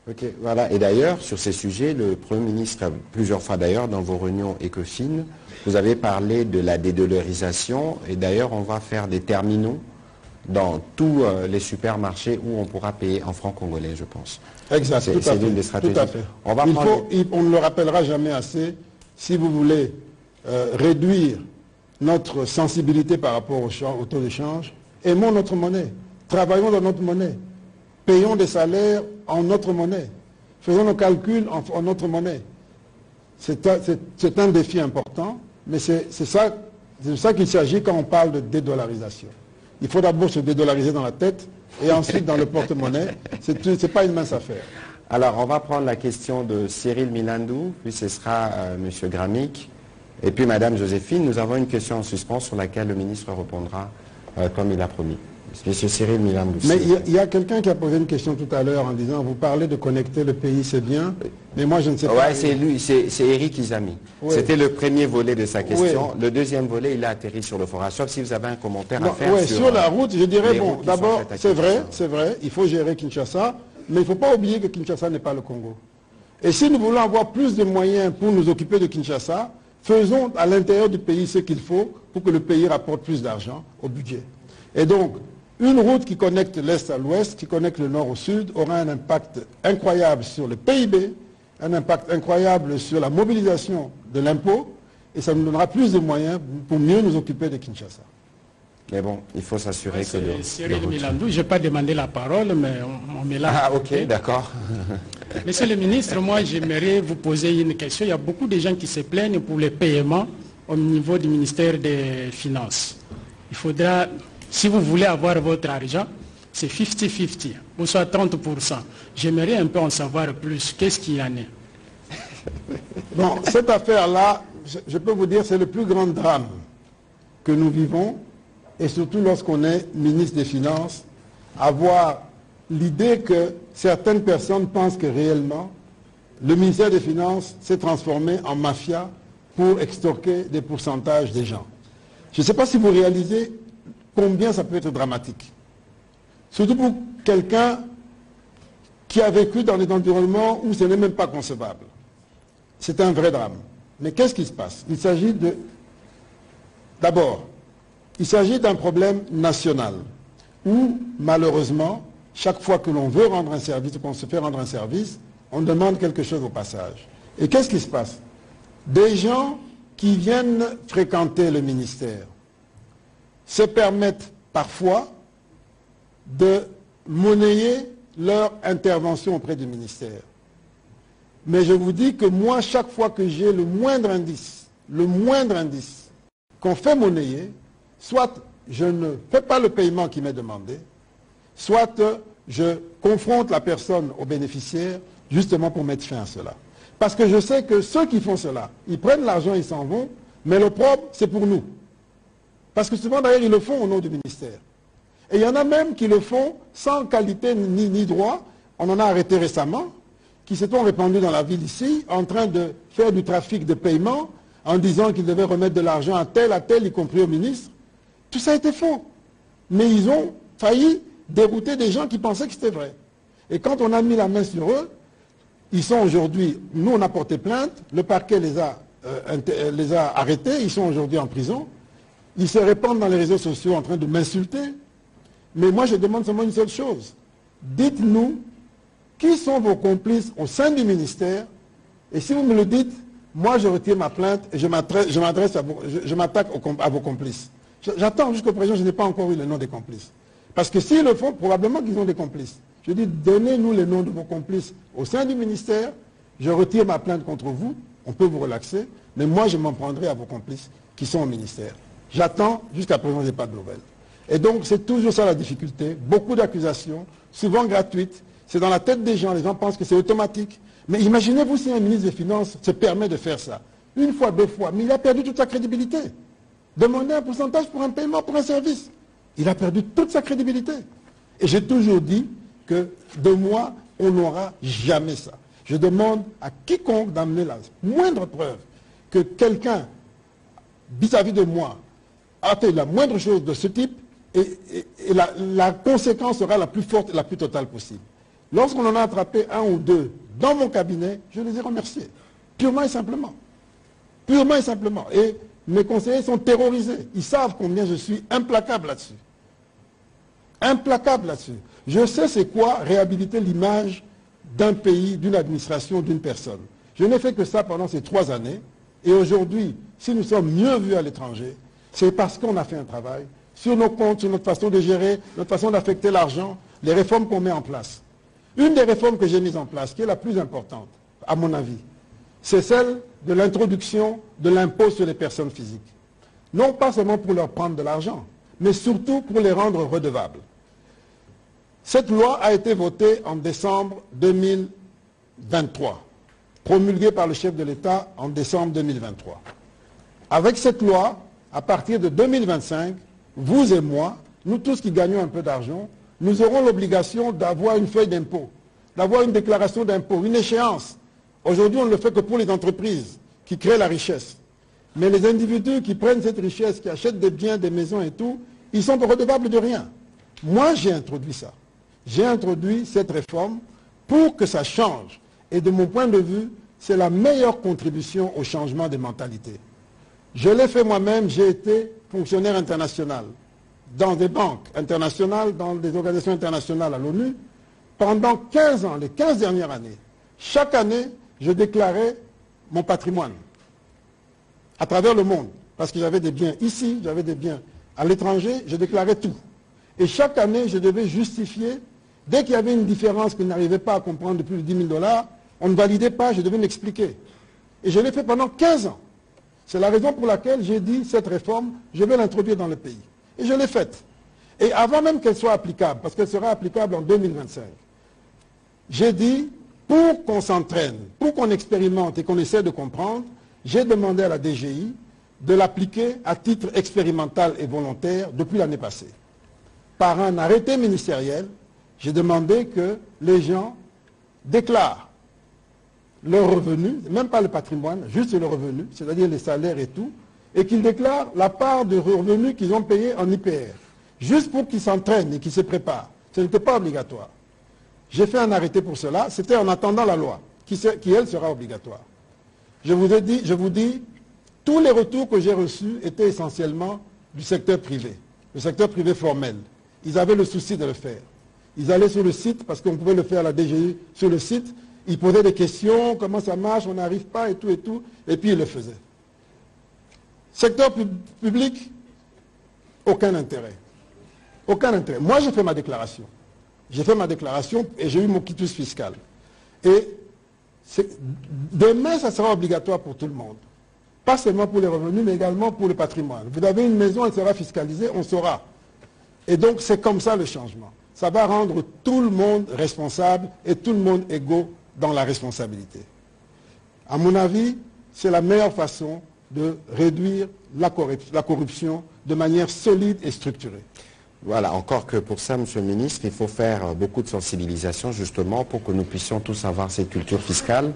Ok, voilà. Et d'ailleurs, sur ces sujets, le Premier ministre, plusieurs fois d'ailleurs, dans vos réunions ECOFIN, vous avez parlé de la dédollarisation, et d'ailleurs, on va faire des terminaux dans tous les supermarchés où on pourra payer en francs congolais, je pense. Exact, c'est l'une des stratégies. Tout à fait. On ne le rappellera jamais assez, si vous voulez réduire notre sensibilité par rapport au taux d'échange, aimons notre monnaie, travaillons dans notre monnaie, payons des salaires en notre monnaie, faisons nos calculs en notre monnaie. C'est un défi important, mais c'est de ça qu'il s'agit quand on parle de dédollarisation. Il faut d'abord se dédollariser dans la tête et ensuite dans le porte-monnaie. Ce n'est pas une mince affaire. Alors, on va prendre la question de Cyril Milandou, puis ce sera M. Gramic, et puis Mme Joséphine. Nous avons une question en suspens sur laquelle le ministre répondra comme il a promis. M. Cyril Milandou. Mais il y a quelqu'un qui a posé une question tout à l'heure en disant, vous parlez de connecter le pays, c'est bien, mais moi je ne sais pas. Oui, c'est lui, c'est Eric Izami. Oui. C'était le premier volet de sa question. Oui. Le deuxième volet, il a atterri sur le forum. Sauf si vous avez un commentaire à faire sur la route, je dirais, bon, d'abord, c'est vrai, il faut gérer Kinshasa, mais il ne faut pas oublier que Kinshasa n'est pas le Congo. Et si nous voulons avoir plus de moyens pour nous occuper de Kinshasa, faisons à l'intérieur du pays ce qu'il faut pour que le pays rapporte plus d'argent au budget. Et donc, une route qui connecte l'Est à l'Ouest, qui connecte le Nord au Sud, aura un impact incroyable sur le PIB, un impact incroyable sur la mobilisation de l'impôt, et ça nous donnera plus de moyens pour mieux nous occuper de Kinshasa. Mais bon, il faut s'assurer que... Cyril Milandou, je n'ai pas demandé la parole, mais on met là. Ah, ok, d'accord. Monsieur le ministre, moi j'aimerais vous poser une question. Il y a beaucoup de gens qui se plaignent pour les paiements au niveau du ministère des Finances. Il faudra... Si vous voulez avoir votre argent, c'est 50-50, ou soit 30%. J'aimerais un peu en savoir plus. Qu'est-ce qu'il y en est? Bon, cette affaire-là, je peux vous dire, c'est le plus grand drame que nous vivons, et surtout lorsqu'on est ministre des Finances, avoir l'idée que certaines personnes pensent que réellement, le ministère des Finances s'est transformé en mafia pour extorquer des pourcentages des gens. Je ne sais pas si vous réalisez combien ça peut être dramatique. Surtout pour quelqu'un qui a vécu dans des environnements où ce n'est même pas concevable. C'est un vrai drame. Mais qu'est-ce qui se passe? Il s'agit de... D'abord, il s'agit d'un problème national où, malheureusement, chaque fois que l'on veut rendre un service ou qu'on se fait rendre un service, on demande quelque chose au passage. Et qu'est-ce qui se passe? Des gens qui viennent fréquenter le ministère se permettent parfois de monnayer leur intervention auprès du ministère. Mais je vous dis que moi, chaque fois que j'ai le moindre indice qu'on fait monnayer, soit je ne fais pas le paiement qui m'est demandé, soit je confronte la personne au bénéficiaire justement pour mettre fin à cela. Parce que je sais que ceux qui font cela, ils prennent l'argent, ils s'en vont, mais le propre, c'est pour nous. Parce que souvent, d'ailleurs, ils le font au nom du ministère. Et il y en a même qui le font sans qualité ni droit. On en a arrêté récemment, qui se sont répandus dans la ville ici, en train de faire du trafic de paiement, en disant qu'ils devaient remettre de l'argent à tel, y compris au ministre. Tout ça a été faux. Mais ils ont failli dérouter des gens qui pensaient que c'était vrai. Et quand on a mis la main sur eux, ils sont aujourd'hui... Nous, on a porté plainte, le parquet les a arrêtés, ils sont aujourd'hui en prison. Ils se répandent dans les réseaux sociaux en train de m'insulter. Mais moi, je demande seulement une seule chose. Dites-nous qui sont vos complices au sein du ministère. Et si vous me le dites, moi, je retire ma plainte et je m'attaque à vos complices. J'attends jusqu'au présent, je n'ai pas encore eu le nom des complices. Parce que s'ils le font, probablement qu'ils ont des complices. Je dis, donnez-nous les noms de vos complices au sein du ministère. Je retire ma plainte contre vous. On peut vous relaxer. Mais moi, je m'en prendrai à vos complices qui sont au ministère. J'attends, jusqu'à présent, je n'ai pas de nouvelles. Et donc, c'est toujours ça la difficulté. Beaucoup d'accusations, souvent gratuites. C'est dans la tête des gens. Les gens pensent que c'est automatique. Mais imaginez-vous si un ministre des Finances se permet de faire ça. Une fois, deux fois, mais il a perdu toute sa crédibilité. Demander un pourcentage pour un paiement, pour un service. Il a perdu toute sa crédibilité. Et j'ai toujours dit que de moi, on n'aura jamais ça. Je demande à quiconque d'amener la moindre preuve que quelqu'un, vis-à-vis de moi, a fait la moindre chose de ce type, et la conséquence sera la plus forte et la plus totale possible. Lorsqu'on en a attrapé un ou deux dans mon cabinet, je les ai remerciés. Purement et simplement. Purement et simplement. Et mes conseillers sont terrorisés. Ils savent combien je suis implacable là-dessus. Implacable là-dessus. Je sais c'est quoi réhabiliter l'image d'un pays, d'une administration, d'une personne. Je n'ai fait que ça pendant ces 3 années. Et aujourd'hui, si nous sommes mieux vus à l'étranger, c'est parce qu'on a fait un travail sur nos comptes, sur notre façon de gérer, notre façon d'affecter l'argent, les réformes qu'on met en place. Une des réformes que j'ai mises en place, qui est la plus importante, à mon avis, c'est celle de l'introduction de l'impôt sur les personnes physiques. Non pas seulement pour leur prendre de l'argent, mais surtout pour les rendre redevables. Cette loi a été votée en décembre 2023, promulguée par le chef de l'État en décembre 2023. Avec cette loi, à partir de 2025, vous et moi, nous tous qui gagnons un peu d'argent, nous aurons l'obligation d'avoir une feuille d'impôt, d'avoir une déclaration d'impôt, une échéance. Aujourd'hui, on ne le fait que pour les entreprises qui créent la richesse. Mais les individus qui prennent cette richesse, qui achètent des biens, des maisons et tout, ils sont redevables de rien. Moi, j'ai introduit ça. J'ai introduit cette réforme pour que ça change. Et de mon point de vue, c'est la meilleure contribution au changement des mentalités. Je l'ai fait moi-même, j'ai été fonctionnaire international dans des banques internationales, dans des organisations internationales à l'ONU. Pendant 15 ans, les 15 dernières années, chaque année, je déclarais mon patrimoine à travers le monde. Parce que j'avais des biens ici, j'avais des biens à l'étranger, je déclarais tout. Et chaque année, je devais justifier. Dès qu'il y avait une différence que je n'arrivais pas à comprendre de plus de 10 000 $, on ne validait pas, je devais m'expliquer. Et je l'ai fait pendant 15 ans. C'est la raison pour laquelle j'ai dit, cette réforme, je vais l'introduire dans le pays. Et je l'ai faite. Et avant même qu'elle soit applicable, parce qu'elle sera applicable en 2025, j'ai dit, pour qu'on s'entraîne, pour qu'on expérimente et qu'on essaie de comprendre, j'ai demandé à la DGI de l'appliquer à titre expérimental et volontaire depuis l'année passée. Par un arrêté ministériel, j'ai demandé que les gens déclarent leurs revenus, même pas le patrimoine, juste le revenu, c'est-à-dire les salaires et tout, et qu'ils déclarent la part de revenus qu'ils ont payé en IPR, juste pour qu'ils s'entraînent et qu'ils se préparent. Ce n'était pas obligatoire. J'ai fait un arrêté pour cela, c'était en attendant la loi, qui elle sera obligatoire. Je vous dis, tous les retours que j'ai reçus étaient essentiellement du secteur privé, le secteur privé formel. Ils avaient le souci de le faire. Ils allaient sur le site, parce qu'on pouvait le faire à la DGI sur le site, ils posaient des questions, comment ça marche, on n'arrive pas et tout, et puis ils le faisaient. Secteur public, aucun intérêt. Aucun intérêt. Moi, j'ai fait ma déclaration. J'ai fait ma déclaration et j'ai eu mon quitus fiscal. Et demain, ça sera obligatoire pour tout le monde. Pas seulement pour les revenus, mais également pour le patrimoine. Vous avez une maison, elle sera fiscalisée, on saura. Et donc, c'est comme ça le changement. Ça va rendre tout le monde responsable et tout le monde égaux dans la responsabilité. À mon avis, c'est la meilleure façon de réduire la corruption de manière solide et structurée. Voilà, encore que pour ça, Monsieur le Ministre, il faut faire beaucoup de sensibilisation justement pour que nous puissions tous avoir cette culture fiscale.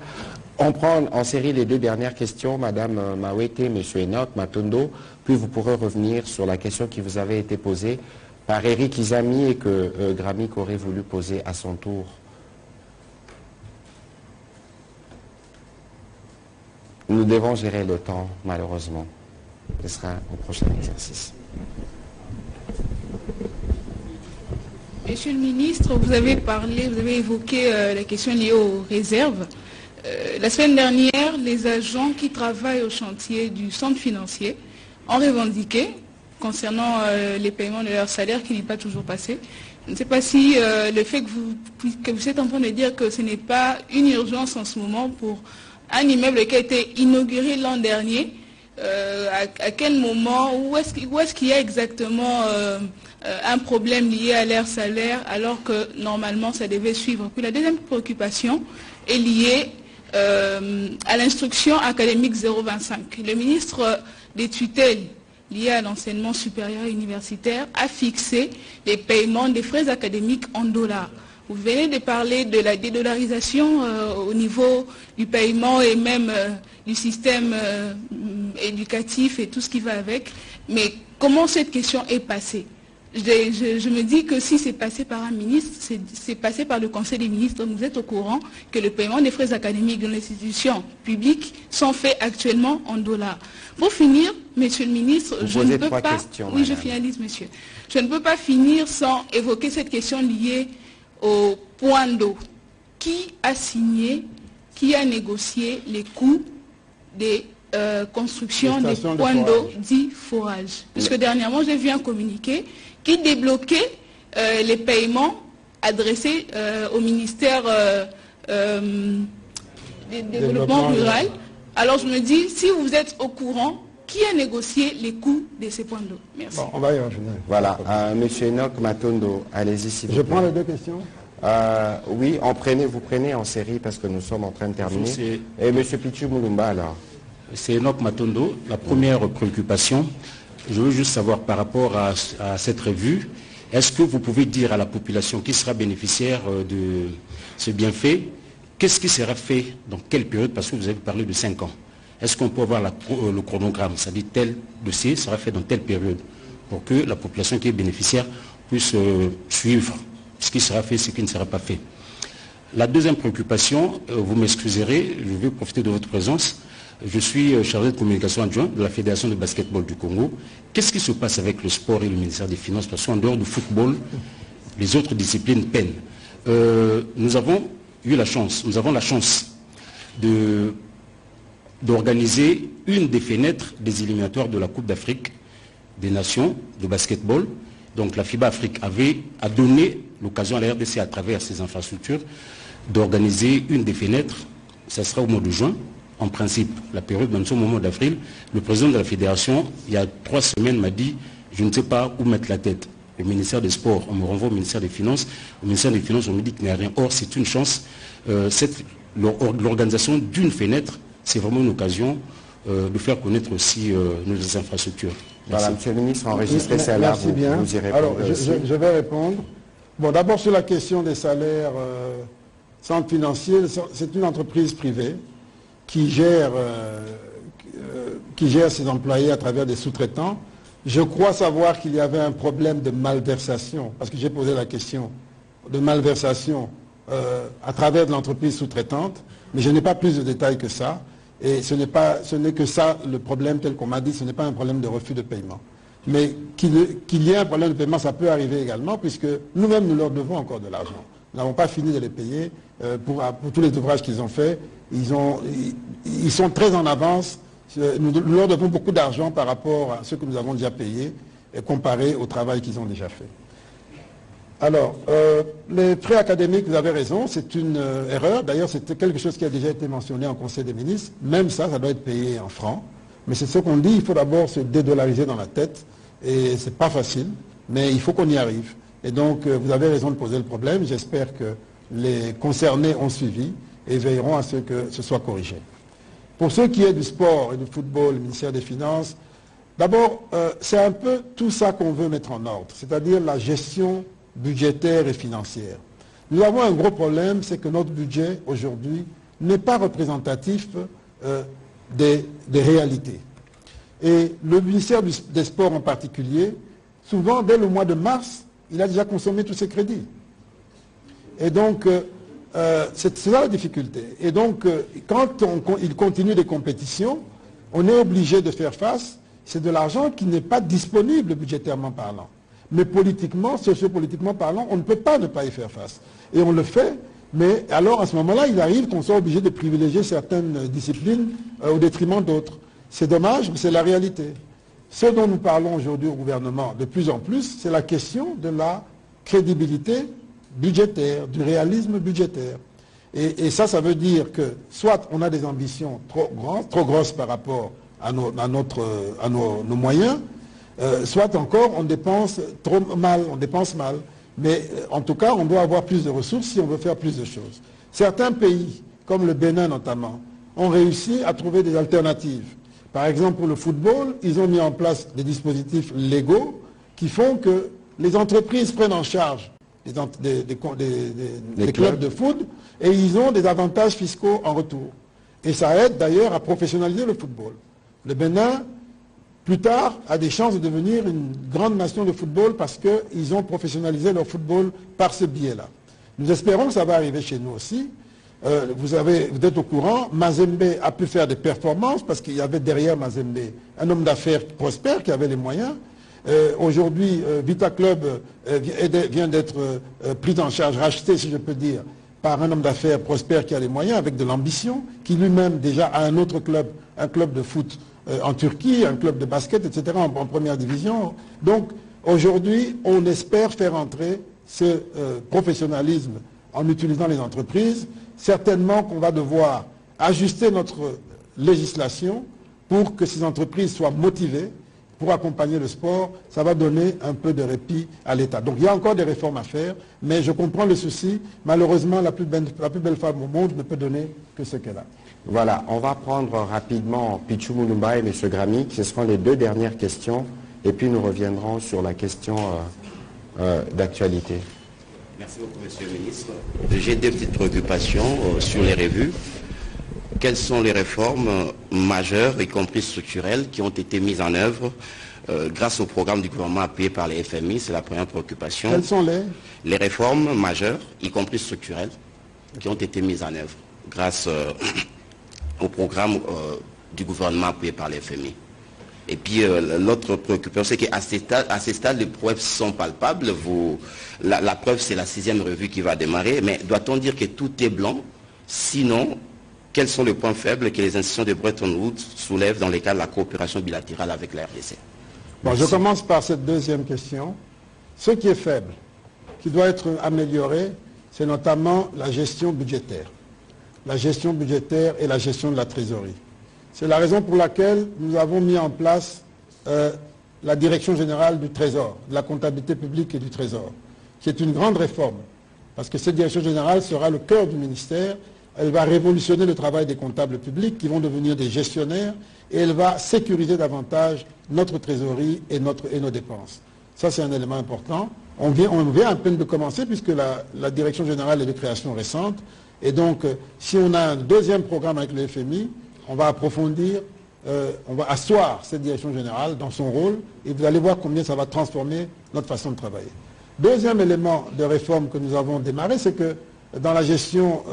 On prend en série les 2 dernières questions, Madame Mawete, Monsieur Enoch, Matondo, puis vous pourrez revenir sur la question qui vous avait été posée par Eric Izami et que Gramic aurait voulu poser à son tour. Nous devons gérer le temps, malheureusement. Ce sera au prochain exercice. Monsieur le ministre, vous avez évoqué la question liée aux réserves. La semaine dernière, les agents qui travaillent au chantier du centre financier ont revendiqué concernant les paiements de leur salaire qui n'est pas toujours passé. Je ne sais pas si le fait que vous êtes en train de dire que ce n'est pas une urgence en ce moment pour un immeuble qui a été inauguré l'an dernier, à quel moment, où est-ce qu'il y a exactement un problème lié à leur salaire alors que normalement ça devait suivre. Puis la deuxième préoccupation est liée à l'instruction académique 025. Le ministre des tutelles liées à l'enseignement supérieur et universitaire a fixé les paiements des frais académiques en dollars. Vous venez de parler de la dédollarisation au niveau du paiement et même du système éducatif et tout ce qui va avec. Mais comment cette question est passée? Je me dis que si c'est passé par un ministre, c'est passé par le Conseil des ministres, vous êtes au courant que le paiement des frais académiques dans l'institution publique sont faits actuellement en dollars. Pour finir, monsieur le ministre, je ne peux pas... Oui, je finalise, monsieur. Je ne peux pas finir sans évoquer cette question liée au point d'eau. Qui a signé, qui a négocié les coûts des constructions des points d'eau dits forages? Puisque dernièrement, j'ai vu un communiqué qui débloquait les paiements adressés au ministère du développement rural. Alors je me dis, si vous êtes au courant, qui a négocié les coûts de ces points d'eau? Merci. Bon, on va y revenir. Voilà, Monsieur Enoch Matondo, allez-y s'il vous plaît. Je prends les deux questions. Oui, vous prenez en série parce que nous sommes en train de terminer. Et Monsieur Pichu Moulumba alors. C'est Enoch Matondo. La première préoccupation, je veux juste savoir par rapport à cette revue, est-ce que vous pouvez dire à la population qui sera bénéficiaire de ce bienfait, qu'est-ce qui sera fait dans quelle période, parce que vous avez parlé de 5 ans. Est-ce qu'on peut avoir le chronogramme, c'est-à-dire tel dossier sera fait dans telle période, pour que la population qui est bénéficiaire puisse suivre ce qui sera fait, ce qui ne sera pas fait. La deuxième préoccupation, vous m'excuserez, je vais profiter de votre présence. Je suis chargé de communication adjoint de la Fédération de basketball du Congo. Qu'est-ce qui se passe avec le sport et le ministère des Finances? Parce qu'en dehors du football, les autres disciplines peinent. Nous avons la chance d'organiser une des fenêtres des éliminatoires de la Coupe d'Afrique des Nations de basketball. Donc la FIBA Afrique a donné l'occasion à la RDC à travers ses infrastructures d'organiser une des fenêtres. Ça sera au mois de juin. En principe, la période, même au mois d'avril, le président de la fédération, il y a 3 semaines, m'a dit, je ne sais pas où mettre la tête. Le ministère des Sports, on me renvoie au ministère des Finances. Au ministère des Finances, on me dit qu'il n'y a rien. Or, c'est une chance. L'organisation d'une fenêtre, c'est vraiment une occasion de faire connaître aussi nos infrastructures. Merci. Voilà, Monsieur le ministre, enregistrez celle-là, vous y répondez. Alors, je vais répondre. Bon, d'abord sur la question des salaires centres financiers, c'est une entreprise privée qui gère ses employés à travers des sous-traitants. Je crois savoir qu'il y avait un problème de malversation, parce que j'ai posé la question de malversation à travers de l'entreprise sous-traitante, mais je n'ai pas plus de détails que ça. Et ce n'est que ça le problème tel qu'on m'a dit, ce n'est pas un problème de refus de paiement. Mais qu'il y ait un problème de paiement, ça peut arriver également, puisque nous-mêmes, nous leur devons encore de l'argent. Nous n'avons pas fini de les payer pour tous les ouvrages qu'ils ont faits. Ils sont très en avance. Nous leur devons beaucoup d'argent par rapport à ce que nous avons déjà payé, comparé au travail qu'ils ont déjà fait. Alors, les frais académiques, vous avez raison, c'est une erreur. D'ailleurs, c'est quelque chose qui a déjà été mentionné en Conseil des ministres. Même ça doit être payé en francs. Mais c'est ce qu'on dit, il faut d'abord se dédollariser dans la tête. Et ce n'est pas facile, mais il faut qu'on y arrive. Et donc, vous avez raison de poser le problème. J'espère que les concernés ont suivi et veilleront à ce que ce soit corrigé. Pour ce qui est du sport et du football, le ministère des Finances, d'abord, c'est un peu tout ça qu'on veut mettre en ordre, c'est-à-dire la gestion budgétaire et financière. Nous avons un gros problème, c'est que notre budget, aujourd'hui, n'est pas représentatif des réalités. Et le ministère des Sports en particulier, souvent, dès le mois de mars, il a déjà consommé tous ses crédits. Et donc, c'est ça la difficulté. Et donc, quand il continue des compétitions, on est obligé de faire face. C'est de l'argent qui n'est pas disponible budgétairement parlant. Mais politiquement, sociopolitiquement parlant, on ne peut pas ne pas y faire face. Et on le fait, mais alors à ce moment-là, il arrive qu'on soit obligé de privilégier certaines disciplines au détriment d'autres. C'est dommage, mais c'est la réalité. Ce dont nous parlons aujourd'hui au gouvernement de plus en plus, c'est la question de la crédibilité budgétaire, du réalisme budgétaire. Et ça veut dire que soit on a des ambitions trop grosses par rapport à nos moyens, soit encore on dépense trop mal, on dépense mal. Mais en tout cas, on doit avoir plus de ressources si on veut faire plus de choses. Certains pays, comme le Bénin notamment, ont réussi à trouver des alternatives. Par exemple, pour le football, ils ont mis en place des dispositifs légaux qui font que les entreprises prennent en charge des clubs de foot et ils ont des avantages fiscaux en retour. Et ça aide d'ailleurs à professionnaliser le football. Le Bénin, plus tard, a des chances de devenir une grande nation de football parce qu'ils ont professionnalisé leur football par ce biais-là. Nous espérons que ça va arriver chez nous aussi. Vous êtes au courant, Mazembe a pu faire des performances parce qu'il y avait derrière Mazembe un homme d'affaires prospère qui avait les moyens. Aujourd'hui, Vita Club vient d'être pris en charge, racheté si je peux dire, par un homme d'affaires prospère qui a les moyens, avec de l'ambition, qui lui-même déjà a un autre club, un club de foot en Turquie, un club de basket, etc., en première division. Donc aujourd'hui, on espère faire entrer ce professionnalisme en utilisant les entreprises. Certainement qu'on va devoir ajuster notre législation pour que ces entreprises soient motivées pour accompagner le sport. Ça va donner un peu de répit à l'État. Donc il y a encore des réformes à faire, mais je comprends le souci. Malheureusement, la plus belle femme au monde ne peut donner que ce qu'elle a. Voilà, on va prendre rapidement Pichou Moulumba et M. Gramik. Ce seront les deux dernières questions et puis nous reviendrons sur la question d'actualité. Merci beaucoup, Monsieur le ministre. J'ai deux petites préoccupations sur les revues. Quelles sont les réformes majeures, y compris structurelles, qui ont été mises en œuvre grâce au programme du gouvernement appuyé par les FMI? C'est la première préoccupation. Quelles sont les réformes majeures, y compris structurelles, qui ont été mises en œuvre grâce au programme du gouvernement appuyé par les FMI? Et puis l'autre préoccupation, c'est qu'à ces stades, les preuves sont palpables. La preuve, c'est la 6e revue qui va démarrer. Mais doit-on dire que tout est blanc? Sinon, quels sont les points faibles que les institutions de Bretton Woods soulèvent dans le cadre de la coopération bilatérale avec la RDC? Bon, je commence par cette deuxième question. Ce qui est faible, qui doit être amélioré, c'est notamment la gestion budgétaire. La gestion budgétaire et la gestion de la trésorerie. C'est la raison pour laquelle nous avons mis en place la Direction générale du Trésor, de la comptabilité publique et du Trésor, qui est une grande réforme, parce que cette Direction générale sera le cœur du ministère. Elle va révolutionner le travail des comptables publics qui vont devenir des gestionnaires et elle va sécuriser davantage notre trésorerie et nos dépenses. Ça, c'est un élément important. On vient à peine de commencer puisque la Direction générale est de création récente. Et donc, si on a un deuxième programme avec le FMI, on va approfondir, on va asseoir cette direction générale dans son rôle et vous allez voir combien ça va transformer notre façon de travailler. Deuxième élément de réforme que nous avons démarré, c'est que dans la gestion,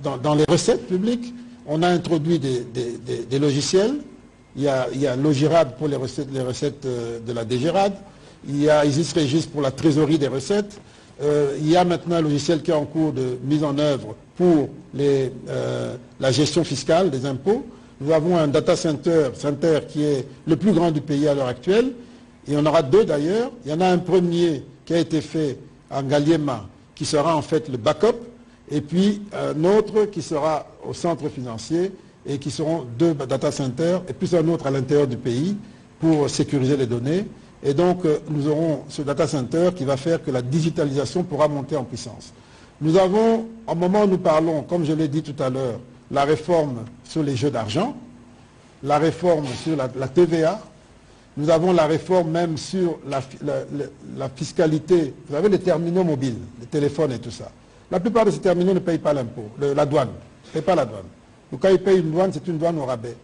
dans les recettes publiques, on a introduit des logiciels. Il y a Logirad pour les recettes de la DGRAD. Il y a Isis Régis pour la trésorerie des recettes. Il y a maintenant un logiciel qui est en cours de mise en œuvre pour la gestion fiscale des impôts. Nous avons un data center qui est le plus grand du pays à l'heure actuelle. Il y en aura deux d'ailleurs. Il y en a un premier qui a été fait à Ngaliema, qui sera en fait le backup, et puis un autre qui sera au centre financier, et qui seront deux data centers, et puis un autre à l'intérieur du pays pour sécuriser les données. Et donc, nous aurons ce data center qui va faire que la digitalisation pourra monter en puissance. Nous avons, au moment où nous parlons, comme je l'ai dit tout à l'heure, la réforme sur les jeux d'argent, la réforme sur la TVA, nous avons la réforme même sur la fiscalité. Vous avez les terminaux mobiles, les téléphones et tout ça. La plupart de ces terminaux ne payent pas l'impôt, la douane, ne payent pas la douane. Donc quand ils payent une douane, c'est une douane au rabais.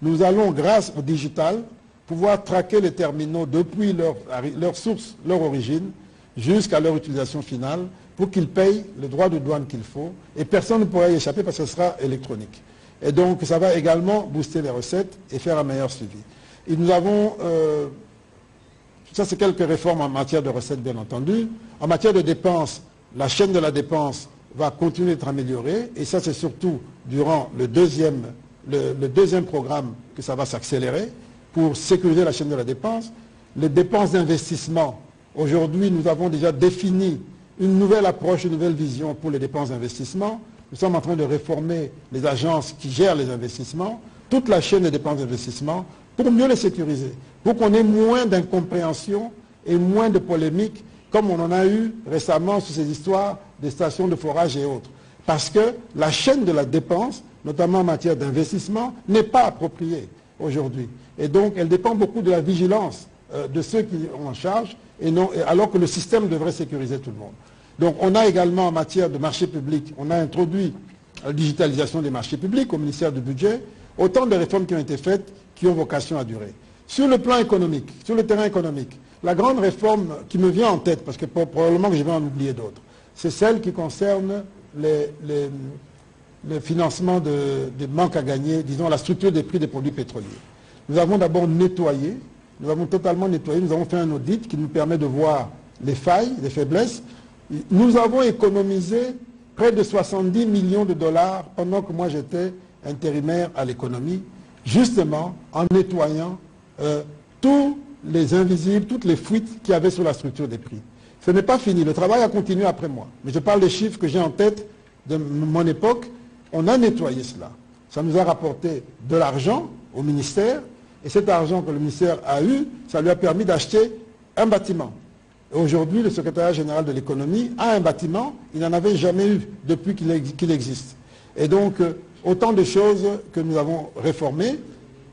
Nous allons, grâce au digital, pouvoir traquer les terminaux depuis leur source, leur origine, jusqu'à leur utilisation finale, pour qu'ils payent le droit de douane qu'il faut, et personne ne pourra y échapper parce que ce sera électronique. Et donc ça va également booster les recettes et faire un meilleur suivi. Et nous avons, ça c'est quelques réformes en matière de recettes bien entendu. En matière de dépenses, la chaîne de la dépense va continuer d'être améliorée, et ça c'est surtout durant le deuxième programme que ça va s'accélérer, pour sécuriser la chaîne de la dépense. Les dépenses d'investissement, aujourd'hui nous avons déjà défini une nouvelle approche, une nouvelle vision pour les dépenses d'investissement. Nous sommes en train de réformer les agences qui gèrent les investissements, toute la chaîne des dépenses d'investissement, pour mieux les sécuriser, pour qu'on ait moins d'incompréhension et moins de polémiques, comme on en a eu récemment sur ces histoires des stations de forage et autres. Parce que la chaîne de la dépense, notamment en matière d'investissement, n'est pas appropriée aujourd'hui. Et donc, elle dépend beaucoup de la vigilance de ceux qui ont en charge, alors que le système devrait sécuriser tout le monde. Donc, on a également en matière de marché public, on a introduit la digitalisation des marchés publics au ministère du Budget, autant de réformes qui ont été faites, qui ont vocation à durer. Sur le plan économique, sur le terrain économique, la grande réforme qui me vient en tête, parce que probablement que je vais en oublier d'autres, c'est celle qui concerne le financement des manques à gagner, disons la structure des prix des produits pétroliers. Nous avons d'abord nettoyé, nous avons totalement nettoyé, nous avons fait un audit qui nous permet de voir les failles, les faiblesses. Nous avons économisé près de 70 millions de dollars pendant que moi j'étais intérimaire à l'économie, justement en nettoyant tous les invisibles, toutes les fuites qu'il y avait sur la structure des prix. Ce n'est pas fini, le travail a continué après moi. Mais je parle des chiffres que j'ai en tête de mon époque. On a nettoyé cela. Ça nous a rapporté de l'argent au ministère, et cet argent que le ministère a eu, ça lui a permis d'acheter un bâtiment. Et aujourd'hui, le secrétariat général de l'économie a un bâtiment, il n'en avait jamais eu depuis qu'il existe. Et donc, autant de choses que nous avons réformées,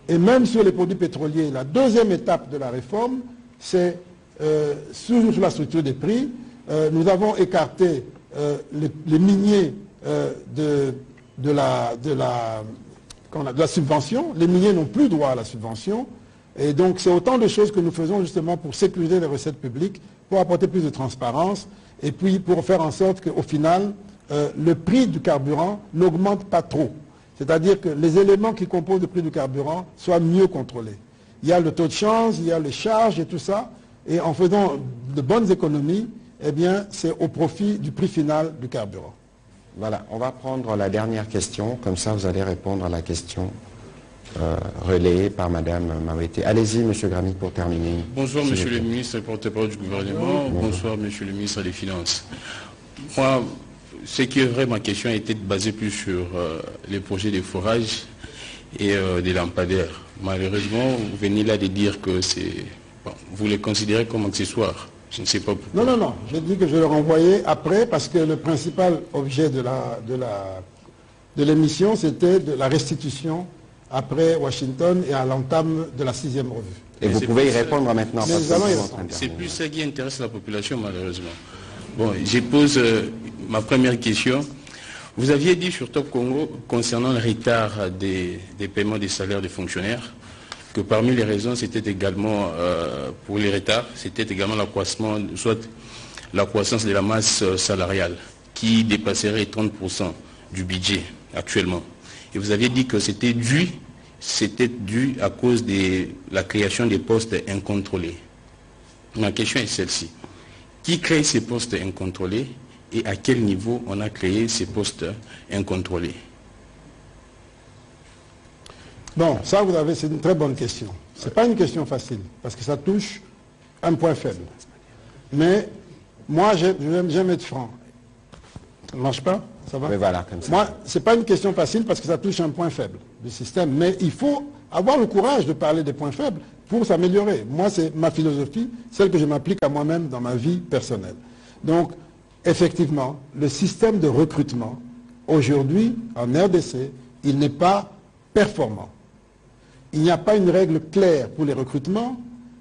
et même sur les produits pétroliers, la deuxième étape de la réforme, c'est sur la structure des prix. Nous avons écarté les miniers de la subvention. Les miniers n'ont plus droit à la subvention. Et donc, c'est autant de choses que nous faisons justement pour sécuriser les recettes publiques, pour apporter plus de transparence, et puis pour faire en sorte qu'au final, le prix du carburant n'augmente pas trop. C'est-à-dire que les éléments qui composent le prix du carburant soient mieux contrôlés. Il y a le taux de change, il y a les charges et tout ça. Et en faisant de bonnes économies, eh bien, c'est au profit du prix final du carburant. Voilà, on va prendre la dernière question. Comme ça, vous allez répondre à la question relayée par Madame Mawete. Allez-y, Monsieur Gramy, pour terminer. Bonsoir, Monsieur le ministre et porte-parole du gouvernement. Bonsoir, Monsieur le ministre des Finances. Moi, ce qui est vrai, ma question a été basée plus sur les projets de forage et des lampadaires. Malheureusement, vous venez là de dire que c'est... Bon, vous les considérez comme accessoires. Je ne sais pas pourquoi. Non, non, non. J'ai dit que je le renvoyais après parce que le principal objet de l'émission, c'était de la restitution après Washington et à l'entame de la 6e revue. Et vous pouvez y répondre maintenant. C'est plus ça qui intéresse la population, malheureusement. Bon, je pose ma première question. Vous aviez dit sur Top Congo, concernant le retard des paiements des salaires des fonctionnaires, que parmi les raisons, c'était également, pour les retards, c'était également l'accroissement, soit la croissance de la masse salariale, qui dépasserait 30% du budget actuellement. Et vous aviez dit que c'était dû à cause de la création des postes incontrôlés. Ma question est celle-ci. Qui crée ces postes incontrôlés et à quel niveau on a créé ces postes incontrôlés? Bon, ça, c'est une très bonne question. Ce n'est pas une question facile, parce que ça touche un point faible. Mais moi, j'aime être franc. Ça ne marche pas? Ça va? Mais voilà, comme ça. Moi, ce n'est pas une question facile parce que ça touche un point faible du système. Mais il faut avoir le courage de parler des points faibles pour s'améliorer. Moi, c'est ma philosophie, celle que je m'applique à moi-même dans ma vie personnelle. Donc, effectivement, le système de recrutement, aujourd'hui, en RDC, il n'est pas performant. Il n'y a pas une règle claire pour les recrutements.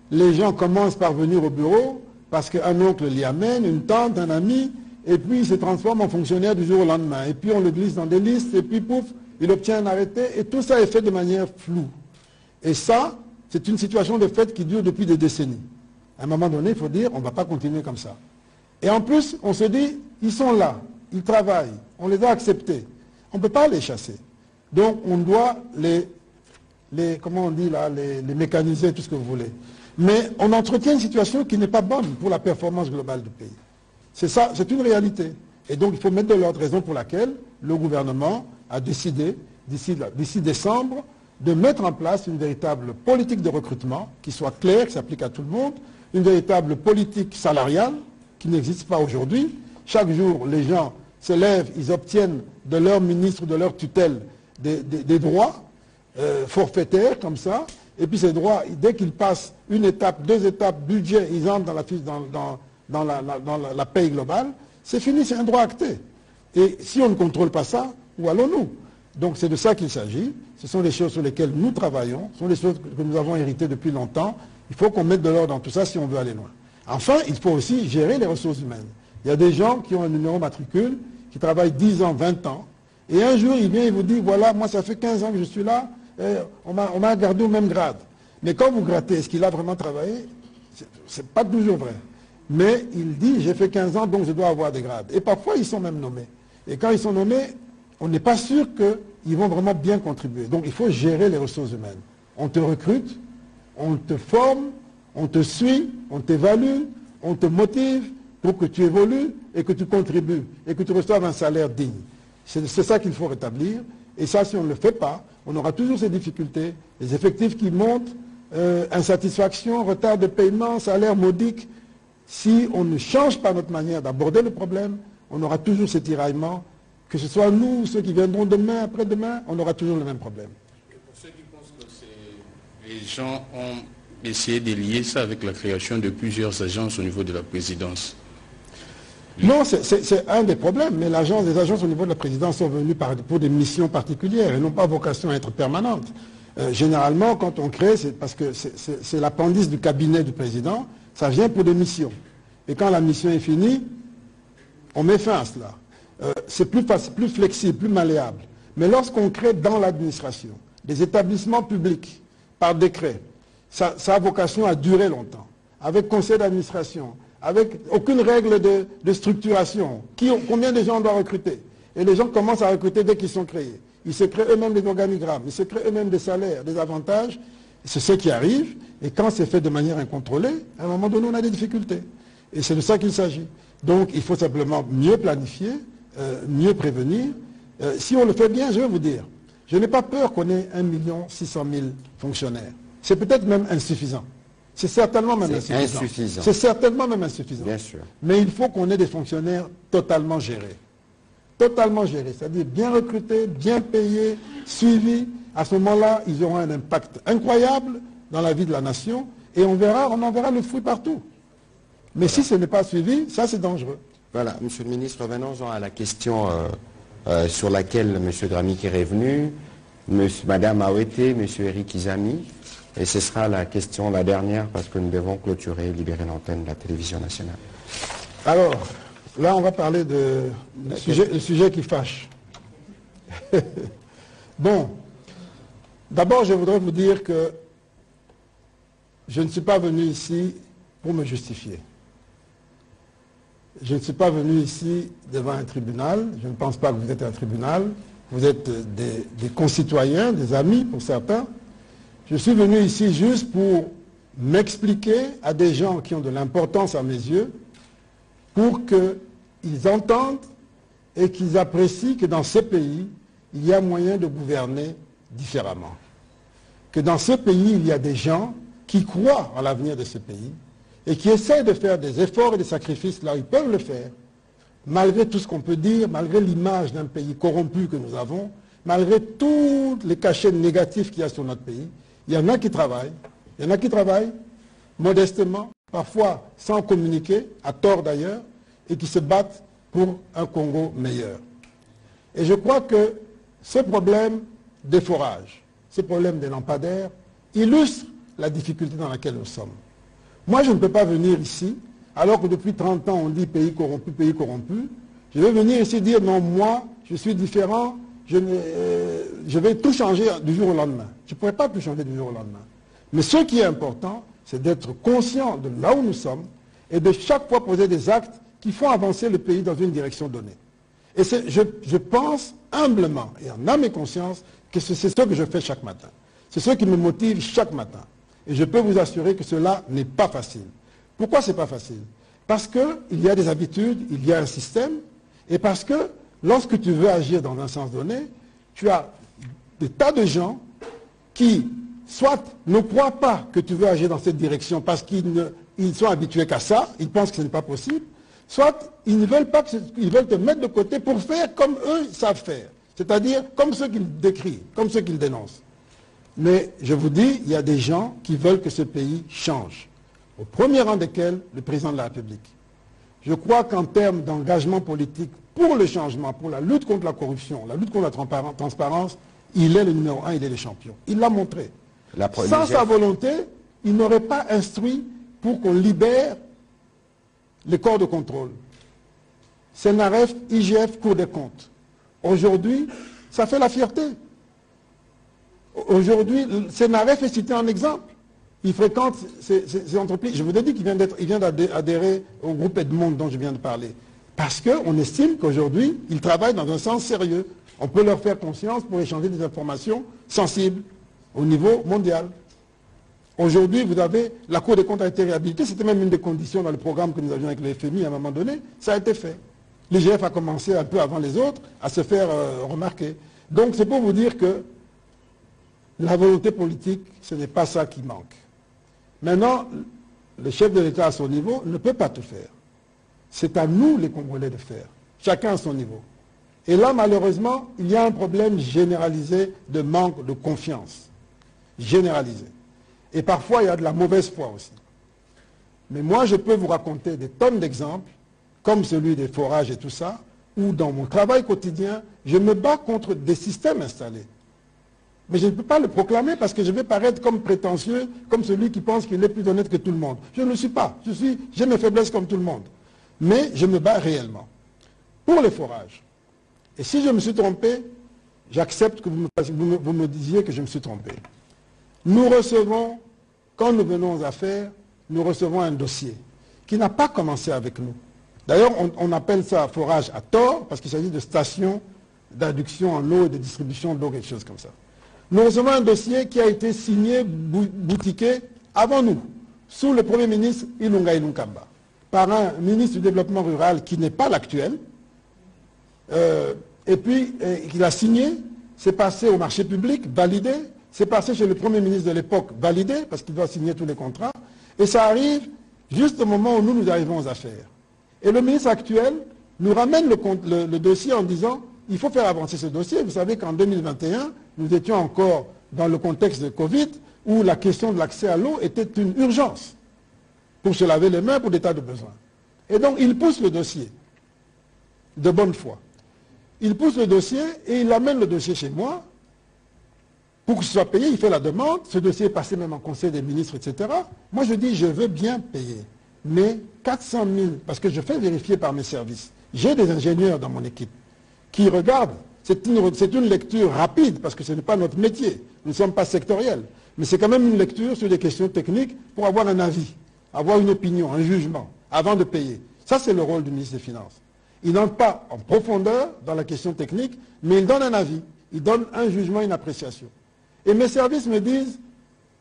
Les gens commencent par venir au bureau parce qu'un oncle l'y amène, une tante, un ami, et puis il se transforme en fonctionnaire du jour au lendemain. Et puis on le glisse dans des listes, et puis pouf, il obtient un arrêté, et tout ça est fait de manière floue. Et ça, c'est une situation de fait qui dure depuis des décennies. À un moment donné, il faut dire, on ne va pas continuer comme ça. Et en plus, on se dit, ils sont là, ils travaillent, on les a acceptés. On ne peut pas les chasser. Donc on doit comment on dit là, les mécaniser, tout ce que vous voulez. Mais on entretient une situation qui n'est pas bonne pour la performance globale du pays. C'est ça, c'est une réalité. Et donc il faut mettre de l'ordre, raison pour laquelle le gouvernement a décidé, d'ici décembre, de mettre en place une véritable politique de recrutement qui soit claire, qui s'applique à tout le monde, une véritable politique salariale qui n'existe pas aujourd'hui. Chaque jour, les gens se lèvent, ils obtiennent de leur ministre, de leur tutelle, des droits forfaitaires comme ça, et puis ces droits, dès qu'ils passent une étape, 2 étapes, budget, ils entrent dans la fiche, dans la paye globale, c'est fini, c'est un droit acté. Et si on ne contrôle pas ça, où allons-nous? Donc c'est de ça qu'il s'agit. Ce sont les choses sur lesquelles nous travaillons, ce sont les choses que nous avons héritées depuis longtemps. Il faut qu'on mette de l'ordre dans tout ça si on veut aller loin. Enfin, il faut aussi gérer les ressources humaines. Il y a des gens qui ont un numéro matricule, qui travaillent 10 ans, 20 ans, et un jour, il vient et vous dit, voilà, moi ça fait 15 ans que je suis là, on m'a gardé au même grade. Mais quand vous grattez, est-ce qu'il a vraiment travaillé? C'est pas toujours vrai. Mais il dit, j'ai fait 15 ans, donc je dois avoir des grades. Et parfois, ils sont même nommés. Et quand ils sont nommés, on n'est pas sûr qu'ils vont vraiment bien contribuer. Donc il faut gérer les ressources humaines. On te recrute, on te forme, on te suit, on t'évalue, on te motive pour que tu évolues et que tu contribues et que tu reçoives un salaire digne. C'est ça qu'il faut rétablir. Et ça, si on ne le fait pas, on aura toujours ces difficultés, les effectifs qui montent, insatisfaction, retard de paiement, salaire modique. Si on ne change pas notre manière d'aborder le problème, on aura toujours ces tiraillements. Que ce soit nous, ceux qui viendront demain, après-demain, on aura toujours le même problème. Et pour ceux qui pensent que les gens ont essayé de lier ça avec la création de plusieurs agences au niveau de la présidence. Non, c'est un des problèmes, mais les agences au niveau de la présidence sont venues pour des missions particulières et n'ont pas vocation à être permanentes. Généralement, quand on crée, c'est parce que c'est l'appendice du cabinet du président, ça vient pour des missions. Et quand la mission est finie, on met fin à cela. C'est plus flexible, plus malléable. Mais lorsqu'on crée dans l'administration des établissements publics par décret, ça a vocation à durer longtemps, avec conseil d'administration, avec aucune règle de structuration. Combien de gens on doit recruter? Et les gens commencent à recruter dès qu'ils sont créés. Ils se créent eux-mêmes des organigrammes, ils se créent eux-mêmes des salaires, des avantages. C'est ce qui arrive. Et quand c'est fait de manière incontrôlée, à un moment donné, on a des difficultés. Et c'est de ça qu'il s'agit. Donc, il faut simplement mieux planifier, mieux prévenir. Si on le fait bien, je vais vous dire, je n'ai pas peur qu'on ait 1 600 000 fonctionnaires. C'est peut-être même insuffisant. C'est certainement même insuffisant. C'est certainement même insuffisant. Bien sûr. Mais il faut qu'on ait des fonctionnaires totalement gérés. Totalement gérés, c'est-à-dire bien recrutés, bien payés, suivis. À ce moment-là, ils auront un impact incroyable dans la vie de la nation et on en verra le fruit partout. Mais voilà. Si ce n'est pas suivi, ça c'est dangereux. Voilà, Monsieur le Ministre, revenons-en à la question sur laquelle M. Gramik est revenu, Mme Awete, M. Eric Izami. Et ce sera la question, la dernière, parce que nous devons clôturer et libérer l'antenne de la télévision nationale. Alors, là, on va parler du sujet qui fâche. Bon, d'abord, je voudrais vous dire que je ne suis pas venu ici pour me justifier. Je ne suis pas venu ici devant un tribunal. Je ne pense pas que vous êtes un tribunal. Vous êtes des concitoyens, des amis pour certains. Je suis venu ici juste pour m'expliquer à des gens qui ont de l'importance à mes yeux, pour qu'ils entendent et qu'ils apprécient que dans ce pays, il y a moyen de gouverner différemment. Que dans ce pays, il y a des gens qui croient en l'avenir de ce pays et qui essaient de faire des efforts et des sacrifices là où ils peuvent le faire, malgré tout ce qu'on peut dire, malgré l'image d'un pays corrompu que nous avons, malgré tous les cachets négatifs qu'il y a sur notre pays. Il y en a qui travaillent, modestement, parfois sans communiquer, à tort d'ailleurs, et qui se battent pour un Congo meilleur. Et je crois que ce problème des forages, ce problème des lampadaires, illustre la difficulté dans laquelle nous sommes. Moi, je ne peux pas venir ici, alors que depuis 30 ans, on dit pays corrompu, je vais venir ici dire non, moi, je suis différent, je vais tout changer du jour au lendemain. Je ne pourrais pas tout changer du jour au lendemain. Mais ce qui est important, c'est d'être conscient de là où nous sommes et de chaque fois poser des actes qui font avancer le pays dans une direction donnée. Et je pense humblement et en âme et conscience que c'est ce que je fais chaque matin. C'est ce qui me motive chaque matin. Et je peux vous assurer que cela n'est pas facile. Pourquoi ce n'est pas facile? Parce qu'il y a des habitudes, il y a un système, et parce que lorsque tu veux agir dans un sens donné, tu as des tas de gens qui, soit ne croient pas que tu veux agir dans cette direction parce qu'ils sont habitués qu'à ça, ils pensent que ce n'est pas possible, soit ils ne veulent pas, ils veulent te mettre de côté pour faire comme eux savent faire, c'est-à-dire comme ceux qu'ils décrivent, comme ceux qu'ils dénoncent. Mais je vous dis, il y a des gens qui veulent que ce pays change, au premier rang desquels le président de la République. Je crois qu'en termes d'engagement politique pour le changement, pour la lutte contre la corruption, la lutte contre la transparence, il est le numéro 1, il est le champion. Il l'a montré. Sans sa volonté, il n'aurait pas instruit pour qu'on libère les corps de contrôle. Senaref, IGF, Cour des comptes. Aujourd'hui, ça fait la fierté. Aujourd'hui, Senaref est cité en exemple. Il fréquente ces entreprises. Je vous ai dit qu'il vient d'adhérer au groupe Edmond dont je viens de parler. Parce qu'on estime qu'aujourd'hui, ils travaillent dans un sens sérieux. On peut leur faire confiance pour échanger des informations sensibles au niveau mondial. Aujourd'hui, vous avez, la Cour des comptes a été réhabilitée. C'était même une des conditions dans le programme que nous avions avec le FMI à un moment donné. Ça a été fait. L'IGF a commencé un peu avant les autres à se faire remarquer. Donc c'est pour vous dire que la volonté politique, ce n'est pas ça qui manque. Maintenant, le chef de l'État à son niveau ne peut pas tout faire. C'est à nous, les Congolais, de faire. Chacun à son niveau. Et là, malheureusement, il y a un problème généralisé de manque de confiance. Généralisé. Et parfois, il y a de la mauvaise foi aussi. Mais moi, je peux vous raconter des tonnes d'exemples, comme celui des forages et tout ça, où dans mon travail quotidien, je me bats contre des systèmes installés. Mais je ne peux pas le proclamer parce que je vais paraître comme prétentieux, comme celui qui pense qu'il est plus honnête que tout le monde. Je ne le suis pas. J'ai mes faiblesses comme tout le monde. Mais je me bats réellement. Pour les forages. Et si je me suis trompé, j'accepte que vous me disiez que je me suis trompé. Nous recevons, quand nous venons aux affaires, nous recevons un dossier qui n'a pas commencé avec nous. D'ailleurs, on appelle ça forage à tort parce qu'il s'agit de stations d'adduction en eau et de distribution d'eau, quelque chose comme ça. Nous recevons un dossier qui a été signé, boutiqué, avant nous, sous le Premier ministre Ilunga Ilunkamba, par un ministre du Développement Rural qui n'est pas l'actuel, et puis il a signé, c'est passé au marché public, validé, c'est passé chez le Premier ministre de l'époque, validé, parce qu'il doit signer tous les contrats, et ça arrive juste au moment où nous arrivons aux affaires. Et le ministre actuel nous ramène le dossier en disant il faut faire avancer ce dossier. Vous savez qu'en 2021, nous étions encore dans le contexte de Covid, où la question de l'accès à l'eau était une urgence pour se laver les mains pour des tas de besoins. Et donc, il pousse le dossier de bonne foi. Il pousse le dossier et il amène le dossier chez moi pour que ce soit payé. Il fait la demande. Ce dossier est passé même en Conseil des ministres, etc. Moi, je dis, je veux bien payer. Mais 400 000, parce que je fais vérifier par mes services. J'ai des ingénieurs dans mon équipe qui regardent. C'est une lecture rapide, parce que ce n'est pas notre métier. Nous ne sommes pas sectoriels. Mais c'est quand même une lecture sur des questions techniques pour avoir un avis, avoir une opinion, un jugement, avant de payer. Ça, c'est le rôle du ministre des Finances. Il n'entre pas en profondeur dans la question technique, mais il donne un avis. Il donne un jugement, une appréciation. Et mes services me disent,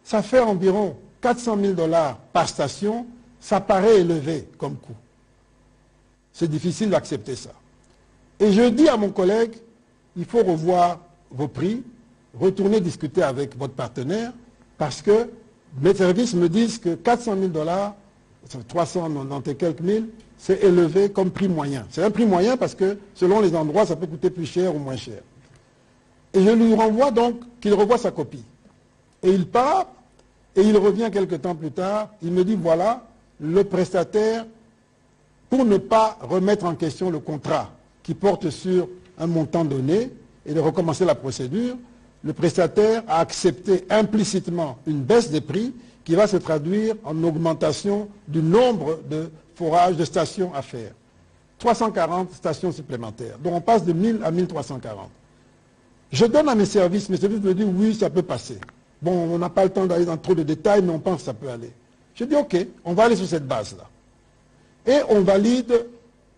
ça fait environ 400 000 $ par station, ça paraît élevé comme coût. C'est difficile d'accepter ça. Et je dis à mon collègue, il faut revoir vos prix, retourner discuter avec votre partenaire, parce que mes services me disent que 400 000 $, 390 et quelques mille, c'est élevé comme prix moyen. C'est un prix moyen parce que selon les endroits, ça peut coûter plus cher ou moins cher. Et je lui renvoie donc qu'il revoie sa copie. Et il part, et il revient quelques temps plus tard, il me dit, voilà, le prestataire, pour ne pas remettre en question le contrat qui porte sur un montant donné et de recommencer la procédure, le prestataire a accepté implicitement une baisse des prix qui va se traduire en augmentation du nombre de forages, de stations à faire. 340 stations supplémentaires. Donc on passe de 1000 à 1340. Je donne à mes services me disent oui, ça peut passer. Bon, on n'a pas le temps d'aller dans trop de détails, mais on pense que ça peut aller. Je dis ok, on va aller sur cette base-là. Et on valide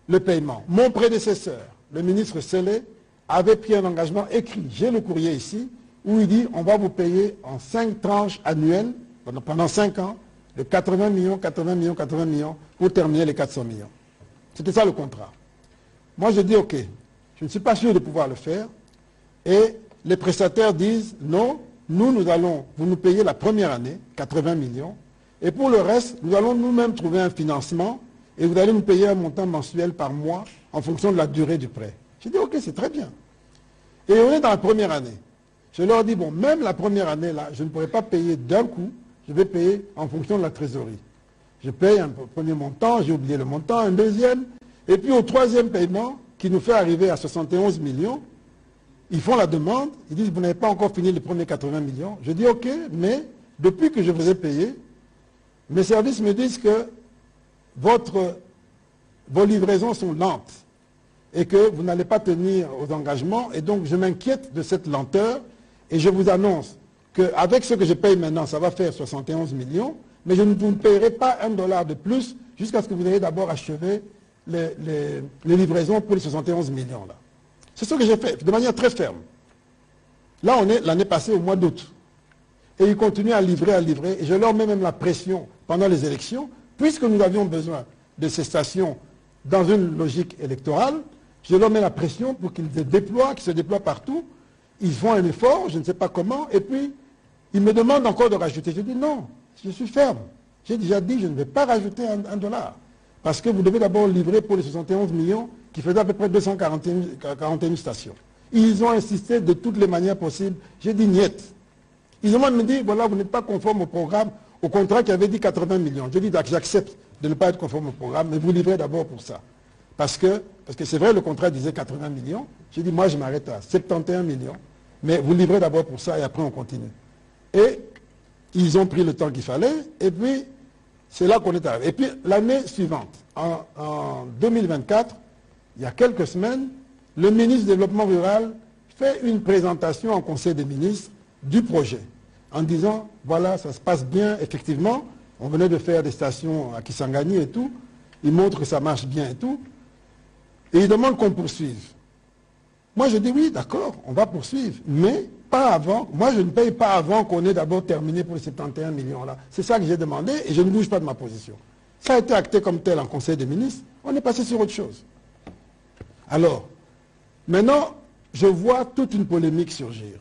le paiement. Mon prédécesseur, le ministre Sélé, avait pris un engagement écrit. J'ai le courrier ici, où il dit on va vous payer en 5 tranches annuelles, pendant 5 ans, de 80 millions, 80 millions, 80 millions, pour terminer les 400 millions. C'était ça le contrat. Moi je dis ok, je ne suis pas sûr de pouvoir le faire. Et les prestataires disent non, nous allons, vous nous payez la première année, 80 millions, et pour le reste, nous allons nous-mêmes trouver un financement, et vous allez nous payer un montant mensuel par mois en fonction de la durée du prêt. J'ai dit ok, c'est très bien. Et on est dans la première année. Je leur dis, bon, même la première année, là, je ne pourrai pas payer d'un coup, je vais payer en fonction de la trésorerie. Je paye un premier montant, j'ai oublié le montant, un deuxième, et puis au troisième paiement, qui nous fait arriver à 71 millions. Ils font la demande, ils disent, vous n'avez pas encore fini les premiers 80 millions. Je dis, ok, mais depuis que je vous ai payé, mes services me disent que vos livraisons sont lentes et que vous n'allez pas tenir aux engagements. Et donc, je m'inquiète de cette lenteur et je vous annonce qu'avec ce que je paye maintenant, ça va faire 71 millions, mais je ne vous paierai pas $1 de plus jusqu'à ce que vous ayez d'abord achevé les livraisons pour les 71 millions là. C'est ce que j'ai fait, de manière très ferme. Là, on est l'année passée au mois d'août. Et ils continuent à livrer, et je leur mets même la pression pendant les élections, puisque nous avions besoin de ces stations dans une logique électorale, je leur mets la pression pour qu'ils se déploient partout. Ils font un effort, je ne sais pas comment, et puis ils me demandent encore de rajouter. Je dis non, je suis ferme. J'ai déjà dit, je ne vais pas rajouter $1. Parce que vous devez d'abord livrer pour les 71 millions qui faisaient à peu près 241 stations. Ils ont insisté de toutes les manières possibles. J'ai dit niet. Ils ont même dit, voilà, vous n'êtes pas conforme au programme, au contrat qui avait dit 80 millions. Je dis, j'accepte de ne pas être conforme au programme, mais vous livrez d'abord pour ça. Parce que c'est vrai, le contrat disait 80 millions. J'ai dit, moi, je m'arrête à 71 millions. Mais vous livrez d'abord pour ça et après, on continue. Et ils ont pris le temps qu'il fallait. Et puis, c'est là qu'on est arrivé. Et puis, l'année suivante, en 2024, il y a quelques semaines, le ministre du Développement rural fait une présentation en Conseil des ministres du projet, en disant, voilà, ça se passe bien, effectivement, on venait de faire des stations à Kisangani et tout, il montre que ça marche bien et tout, et il demande qu'on poursuive. Moi, je dis, oui, d'accord, on va poursuivre, mais pas avant, moi, je ne paye pas avant qu'on ait d'abord terminé pour les 71 millions là. C'est ça que j'ai demandé, et je ne bouge pas de ma position. Ça a été acté comme tel en Conseil des ministres, on est passé sur autre chose. Alors, maintenant, je vois toute une polémique surgir.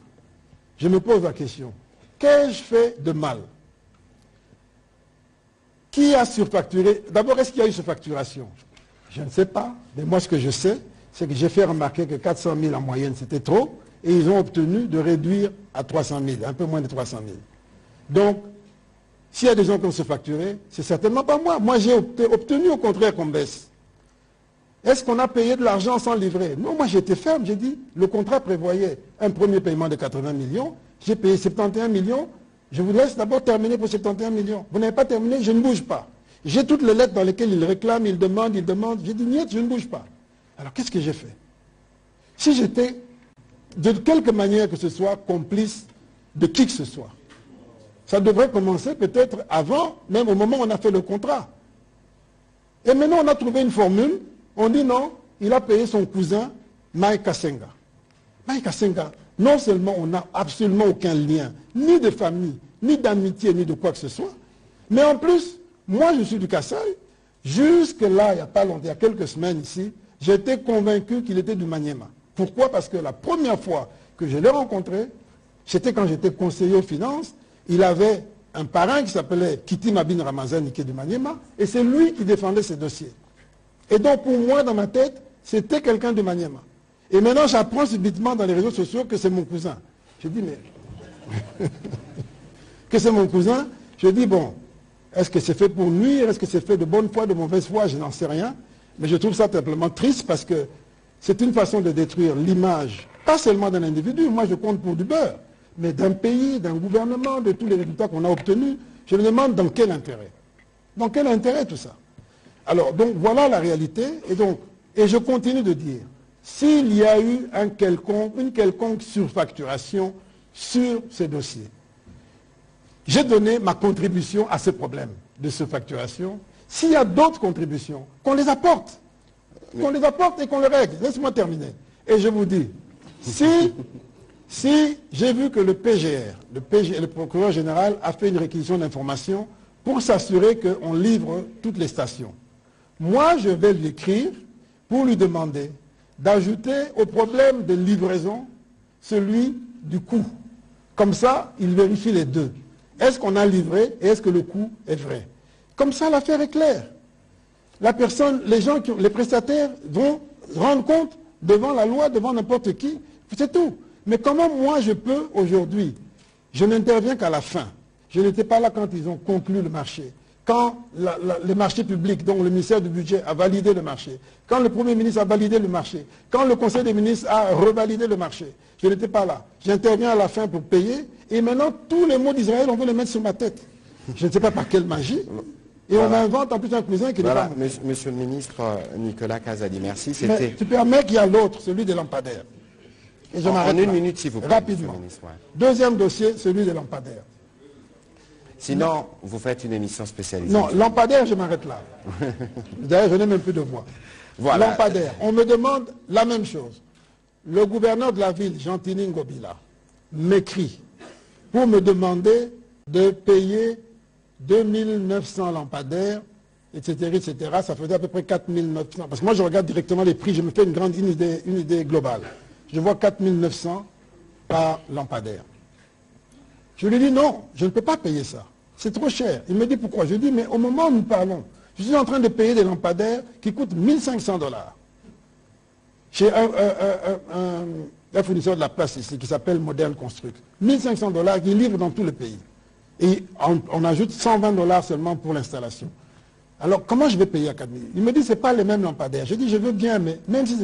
Je me pose la question, qu'ai-je fait de mal? Qui a surfacturé? D'abord, est-ce qu'il y a eu surfacturation? Je ne sais pas, mais moi ce que je sais, c'est que j'ai fait remarquer que 400 000 en moyenne, c'était trop, et ils ont obtenu de réduire à 300 000, un peu moins de 300 000. Donc, s'il y a des gens qui ont surfacturé, c'est certainement pas moi. Moi, j'ai obtenu au contraire qu'on baisse. Est-ce qu'on a payé de l'argent sans livrer? Non, moi j'étais ferme, j'ai dit, le contrat prévoyait un premier paiement de 80 millions, j'ai payé 71 millions, je vous laisse d'abord terminer pour 71 millions. Vous n'avez pas terminé, je ne bouge pas. J'ai toutes les lettres dans lesquelles ils réclament, ils demandent, j'ai dit, niet, je ne bouge pas. Alors qu'est-ce que j'ai fait? Si j'étais, de quelque manière que ce soit, complice de qui que ce soit, ça devrait commencer peut-être avant, même au moment où on a fait le contrat. Et maintenant on a trouvé une formule. On dit non, il a payé son cousin, Mike Kasenga. Mike Kasenga, non seulement on n'a absolument aucun lien, ni de famille, ni d'amitié, ni de quoi que ce soit, mais en plus, moi je suis du Kassai, jusque-là, il n'y a pas longtemps, il y a quelques semaines ici, j'étais convaincu qu'il était du Maniema. Pourquoi? Parce que la première fois que je l'ai rencontré, c'était quand j'étais conseiller aux finances, il avait un parrain qui s'appelait Kiti Mabin Ramazani, qui est du Maniema, et c'est lui qui défendait ses dossiers. Et donc, pour moi, dans ma tête, c'était quelqu'un de Maniema. Et maintenant, j'apprends subitement dans les réseaux sociaux que c'est mon cousin. Je dis, mais... que c'est mon cousin. Je dis, bon, est-ce que c'est fait pour nuire? Est-ce que c'est fait de bonne foi, de mauvaise foi? Je n'en sais rien. Mais je trouve ça simplement triste parce que c'est une façon de détruire l'image, pas seulement d'un individu, moi je compte pour du beurre, mais d'un pays, d'un gouvernement, de tous les résultats qu'on a obtenus. Je me demande dans quel intérêt? Dans quel intérêt tout ça? Alors, donc, voilà la réalité. Et je continue de dire, s'il y a eu une quelconque surfacturation sur ces dossiers, j'ai donné ma contribution à ce problème de surfacturation. S'il y a d'autres contributions, qu'on les apporte. Qu'on les apporte et qu'on les règle. Laisse-moi terminer. Et je vous dis, si j'ai vu que le PGR, le procureur général, a fait une réquisition d'informations pour s'assurer qu'on livre toutes les stations, moi, je vais l'écrire pour lui demander d'ajouter au problème de livraison celui du coût. Comme ça, il vérifie les deux. Est-ce qu'on a livré et est-ce que le coût est vrai? Comme ça, l'affaire est claire. La personne, les prestataires vont rendre compte devant la loi, devant n'importe qui. C'est tout. Mais comment moi je peux aujourd'hui, je n'interviens qu'à la fin. Je n'étais pas là quand ils ont conclu le marché. quand les marchés publics, donc le ministère du Budget a validé le marché, quand le Premier ministre a validé le marché, quand le Conseil des ministres a revalidé le marché. Je n'étais pas là. J'interviens à la fin pour payer, et maintenant tous les mots d'Israël, on veut les mettre sur ma tête. Je ne sais pas par quelle magie. Et on invente en plus un cousin qui n'est pas... Monsieur le ministre Nicolas Kazadi, merci. Mais tu permets qu'il y a l'autre, celui des lampadaires. Et je m'arrête en une minute, s'il vous plaît. Rapidement. Deuxième dossier, celui des lampadaires. Sinon, vous faites une émission spécialisée. Non, lampadaire, je m'arrête là. D'ailleurs, je n'ai même plus de voix. Voilà. Lampadaire. On me demande la même chose. Le gouverneur de la ville, Jean-Tini Ngobila, m'écrit pour me demander de payer 2900 lampadaires, etc., etc. Ça faisait à peu près 4900. Parce que moi, je regarde directement les prix, je me fais une idée globale. Je vois 4900 par lampadaire. Je lui dis non, je ne peux pas payer ça. C'est trop cher. Il me dit pourquoi. Je lui dis mais au moment où nous parlons, je suis en train de payer des lampadaires qui coûtent 1500 $. Chez un fournisseur de la place ici qui s'appelle Model Construct. 1500 $ qui livre dans tout le pays. Et on ajoute 120 $ seulement pour l'installation. Alors comment je vais payer à 4000 $? Il me dit c'est pas les mêmes lampadaires. Je dis je veux bien, mais même si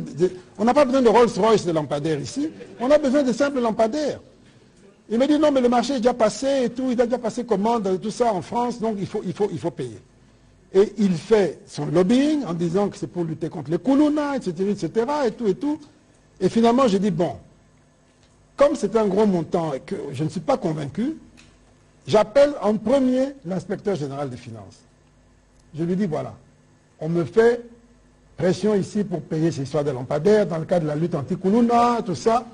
on n'a pas besoin de Rolls-Royce de lampadaires ici, on a besoin de simples lampadaires. Il me dit non mais le marché est déjà passé et tout, il a déjà passé commande, tout ça en France, donc il faut payer. Et il fait son lobbying en disant que c'est pour lutter contre les koulouna, etc., etc., et tout, et tout. Et finalement, j'ai dit, bon, comme c'est un gros montant et que je ne suis pas convaincu, j'appelle en premier l'inspecteur général des finances. Je lui dis, voilà, on me fait pression ici pour payer ces histoires de lampadaires, dans le cadre de la lutte anti-koulouna, tout ça.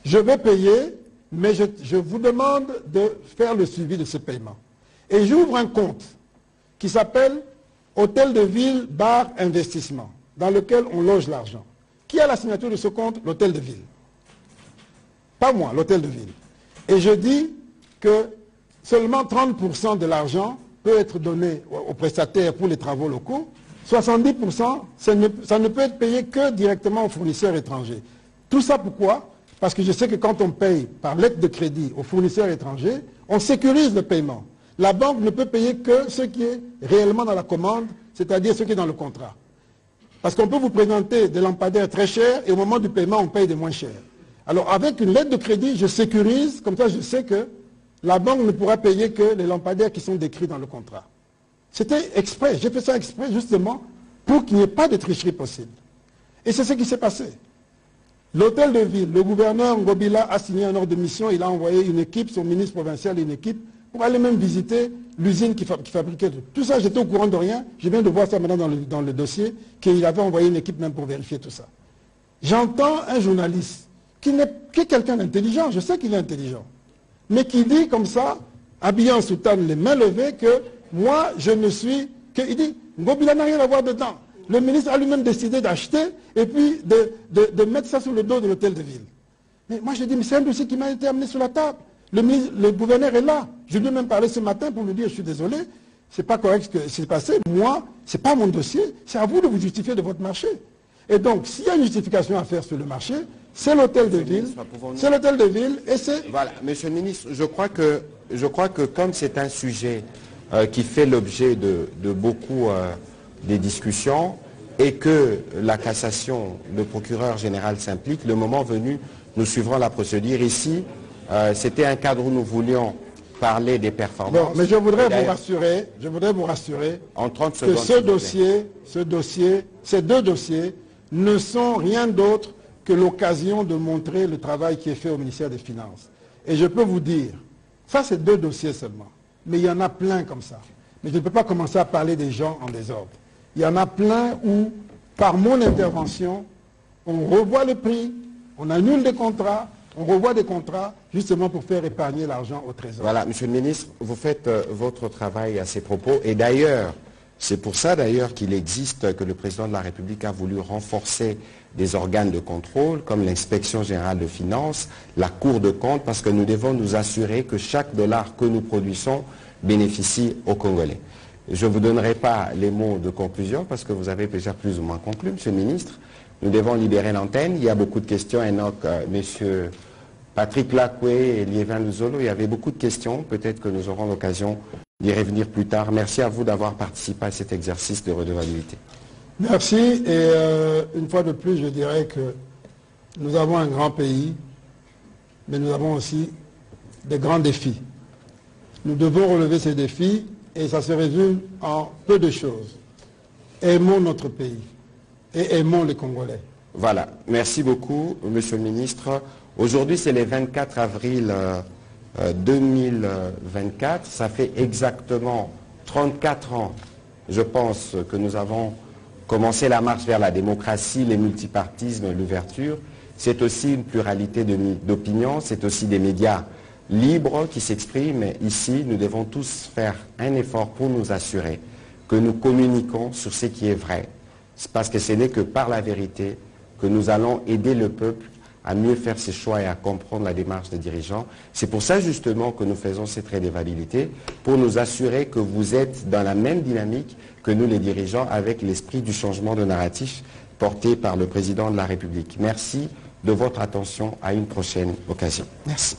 Je vais payer, mais je vous demande de faire le suivi de ce paiement. Et j'ouvre un compte qui s'appelle Hôtel de Ville, Bar, Investissement, dans lequel on loge l'argent. Qui a la signature de ce compte? L'Hôtel de Ville. Pas moi, l'Hôtel de Ville. Et je dis que seulement 30% de l'argent peut être donné aux prestataires pour les travaux locaux. 70%, ça ne peut être payé que directement aux fournisseurs étrangers. Tout ça pourquoi? Parce que je sais que quand on paye par lettre de crédit aux fournisseurs étrangers, on sécurise le paiement. La banque ne peut payer que ce qui est réellement dans la commande, c'est-à-dire ce qui est dans le contrat. Parce qu'on peut vous présenter des lampadaires très chers et au moment du paiement, on paye des moins chers. Alors avec une lettre de crédit, je sécurise, comme ça je sais que la banque ne pourra payer que les lampadaires qui sont décrits dans le contrat. C'était exprès, j'ai fait ça exprès justement pour qu'il n'y ait pas de tricherie possible. Et c'est ce qui s'est passé. L'hôtel de ville, le gouverneur Ngobila a signé un ordre de mission, il a envoyé une équipe, son ministre provincial et une équipe, pour aller même visiter l'usine qui fabriquait tout. Tout ça, j'étais au courant de rien. Je viens de voir ça maintenant dans le dossier, qu'il avait envoyé une équipe même pour vérifier tout ça. J'entends un journaliste qui est quelqu'un d'intelligent, je sais qu'il est intelligent, mais qui dit comme ça, habillé en soutane, les mains levées, que moi, je ne suis... Il dit, Ngobila n'a rien à voir dedans. Le ministre a lui-même décidé d'acheter et puis de mettre ça sur le dos de l'hôtel de ville. Mais moi, je dis, mais c'est un dossier qui m'a été amené sur la table. Le gouverneur est là. Je lui ai même parlé ce matin pour lui dire, je suis désolé, c'est pas correct ce qui s'est passé. Moi, c'est pas mon dossier. C'est à vous de vous justifier de votre marché. Et donc, s'il y a une justification à faire sur le marché, c'est l'hôtel de ville. C'est l'hôtel de ville et c'est... Voilà, monsieur le ministre, je crois que comme c'est un sujet qui fait l'objet de beaucoup des discussions et que la cassation, le procureur général s'implique, le moment venu, nous suivrons la procédure. Ici, c'était un cadre où nous voulions parler des performances. Bon, mais je voudrais vous rassurer en 30 secondes, que ces deux dossiers ne sont rien d'autre que l'occasion de montrer le travail qui est fait au ministère des Finances. Et je peux vous dire, ça c'est 2 dossiers seulement, mais il y en a plein comme ça. Mais je ne peux pas commencer à parler des gens en désordre. Il y en a plein où, par mon intervention, on revoit le prix, on annule des contrats, on revoit des contrats, justement pour faire épargner l'argent au Trésor. Voilà, monsieur le ministre, vous faites votre travail à ces propos. Et d'ailleurs, c'est pour ça d'ailleurs qu'il existe, que le président de la République a voulu renforcer des organes de contrôle, comme l'inspection générale de finances, la Cour de compte, parce que nous devons nous assurer que chaque dollar que nous produisons bénéficie aux Congolais. Je ne vous donnerai pas les mots de conclusion, parce que vous avez déjà plus ou moins conclu, monsieur le ministre. Nous devons libérer l'antenne. Il y a beaucoup de questions. Enoch, monsieur Patrick Lacoué et Liévin Luzolo, il y avait beaucoup de questions. Peut-être que nous aurons l'occasion d'y revenir plus tard. Merci à vous d'avoir participé à cet exercice de redevabilité. Merci. Et une fois de plus, je dirais que nous avons un grand pays, mais nous avons aussi des grands défis. Nous devons relever ces défis et ça se résume en peu de choses. Aimons notre pays et aimons les Congolais. Voilà. Merci beaucoup, Monsieur le Ministre. Aujourd'hui, c'est le 24 avril 2024. Ça fait exactement 34 ans, je pense, que nous avons commencé la marche vers la démocratie, le multipartisme, l'ouverture. C'est aussi une pluralité d'opinions, c'est aussi des médias libres qui s'expriment. Ici, nous devons tous faire un effort pour nous assurer que nous communiquons sur ce qui est vrai. C'est parce que ce n'est que par la vérité que nous allons aider le peuple à mieux faire ses choix et à comprendre la démarche des dirigeants. C'est pour ça justement que nous faisons cette redevabilité, pour nous assurer que vous êtes dans la même dynamique que nous les dirigeants, avec l'esprit du changement de narratif porté par le président de la République. Merci de votre attention, à une prochaine occasion. Merci.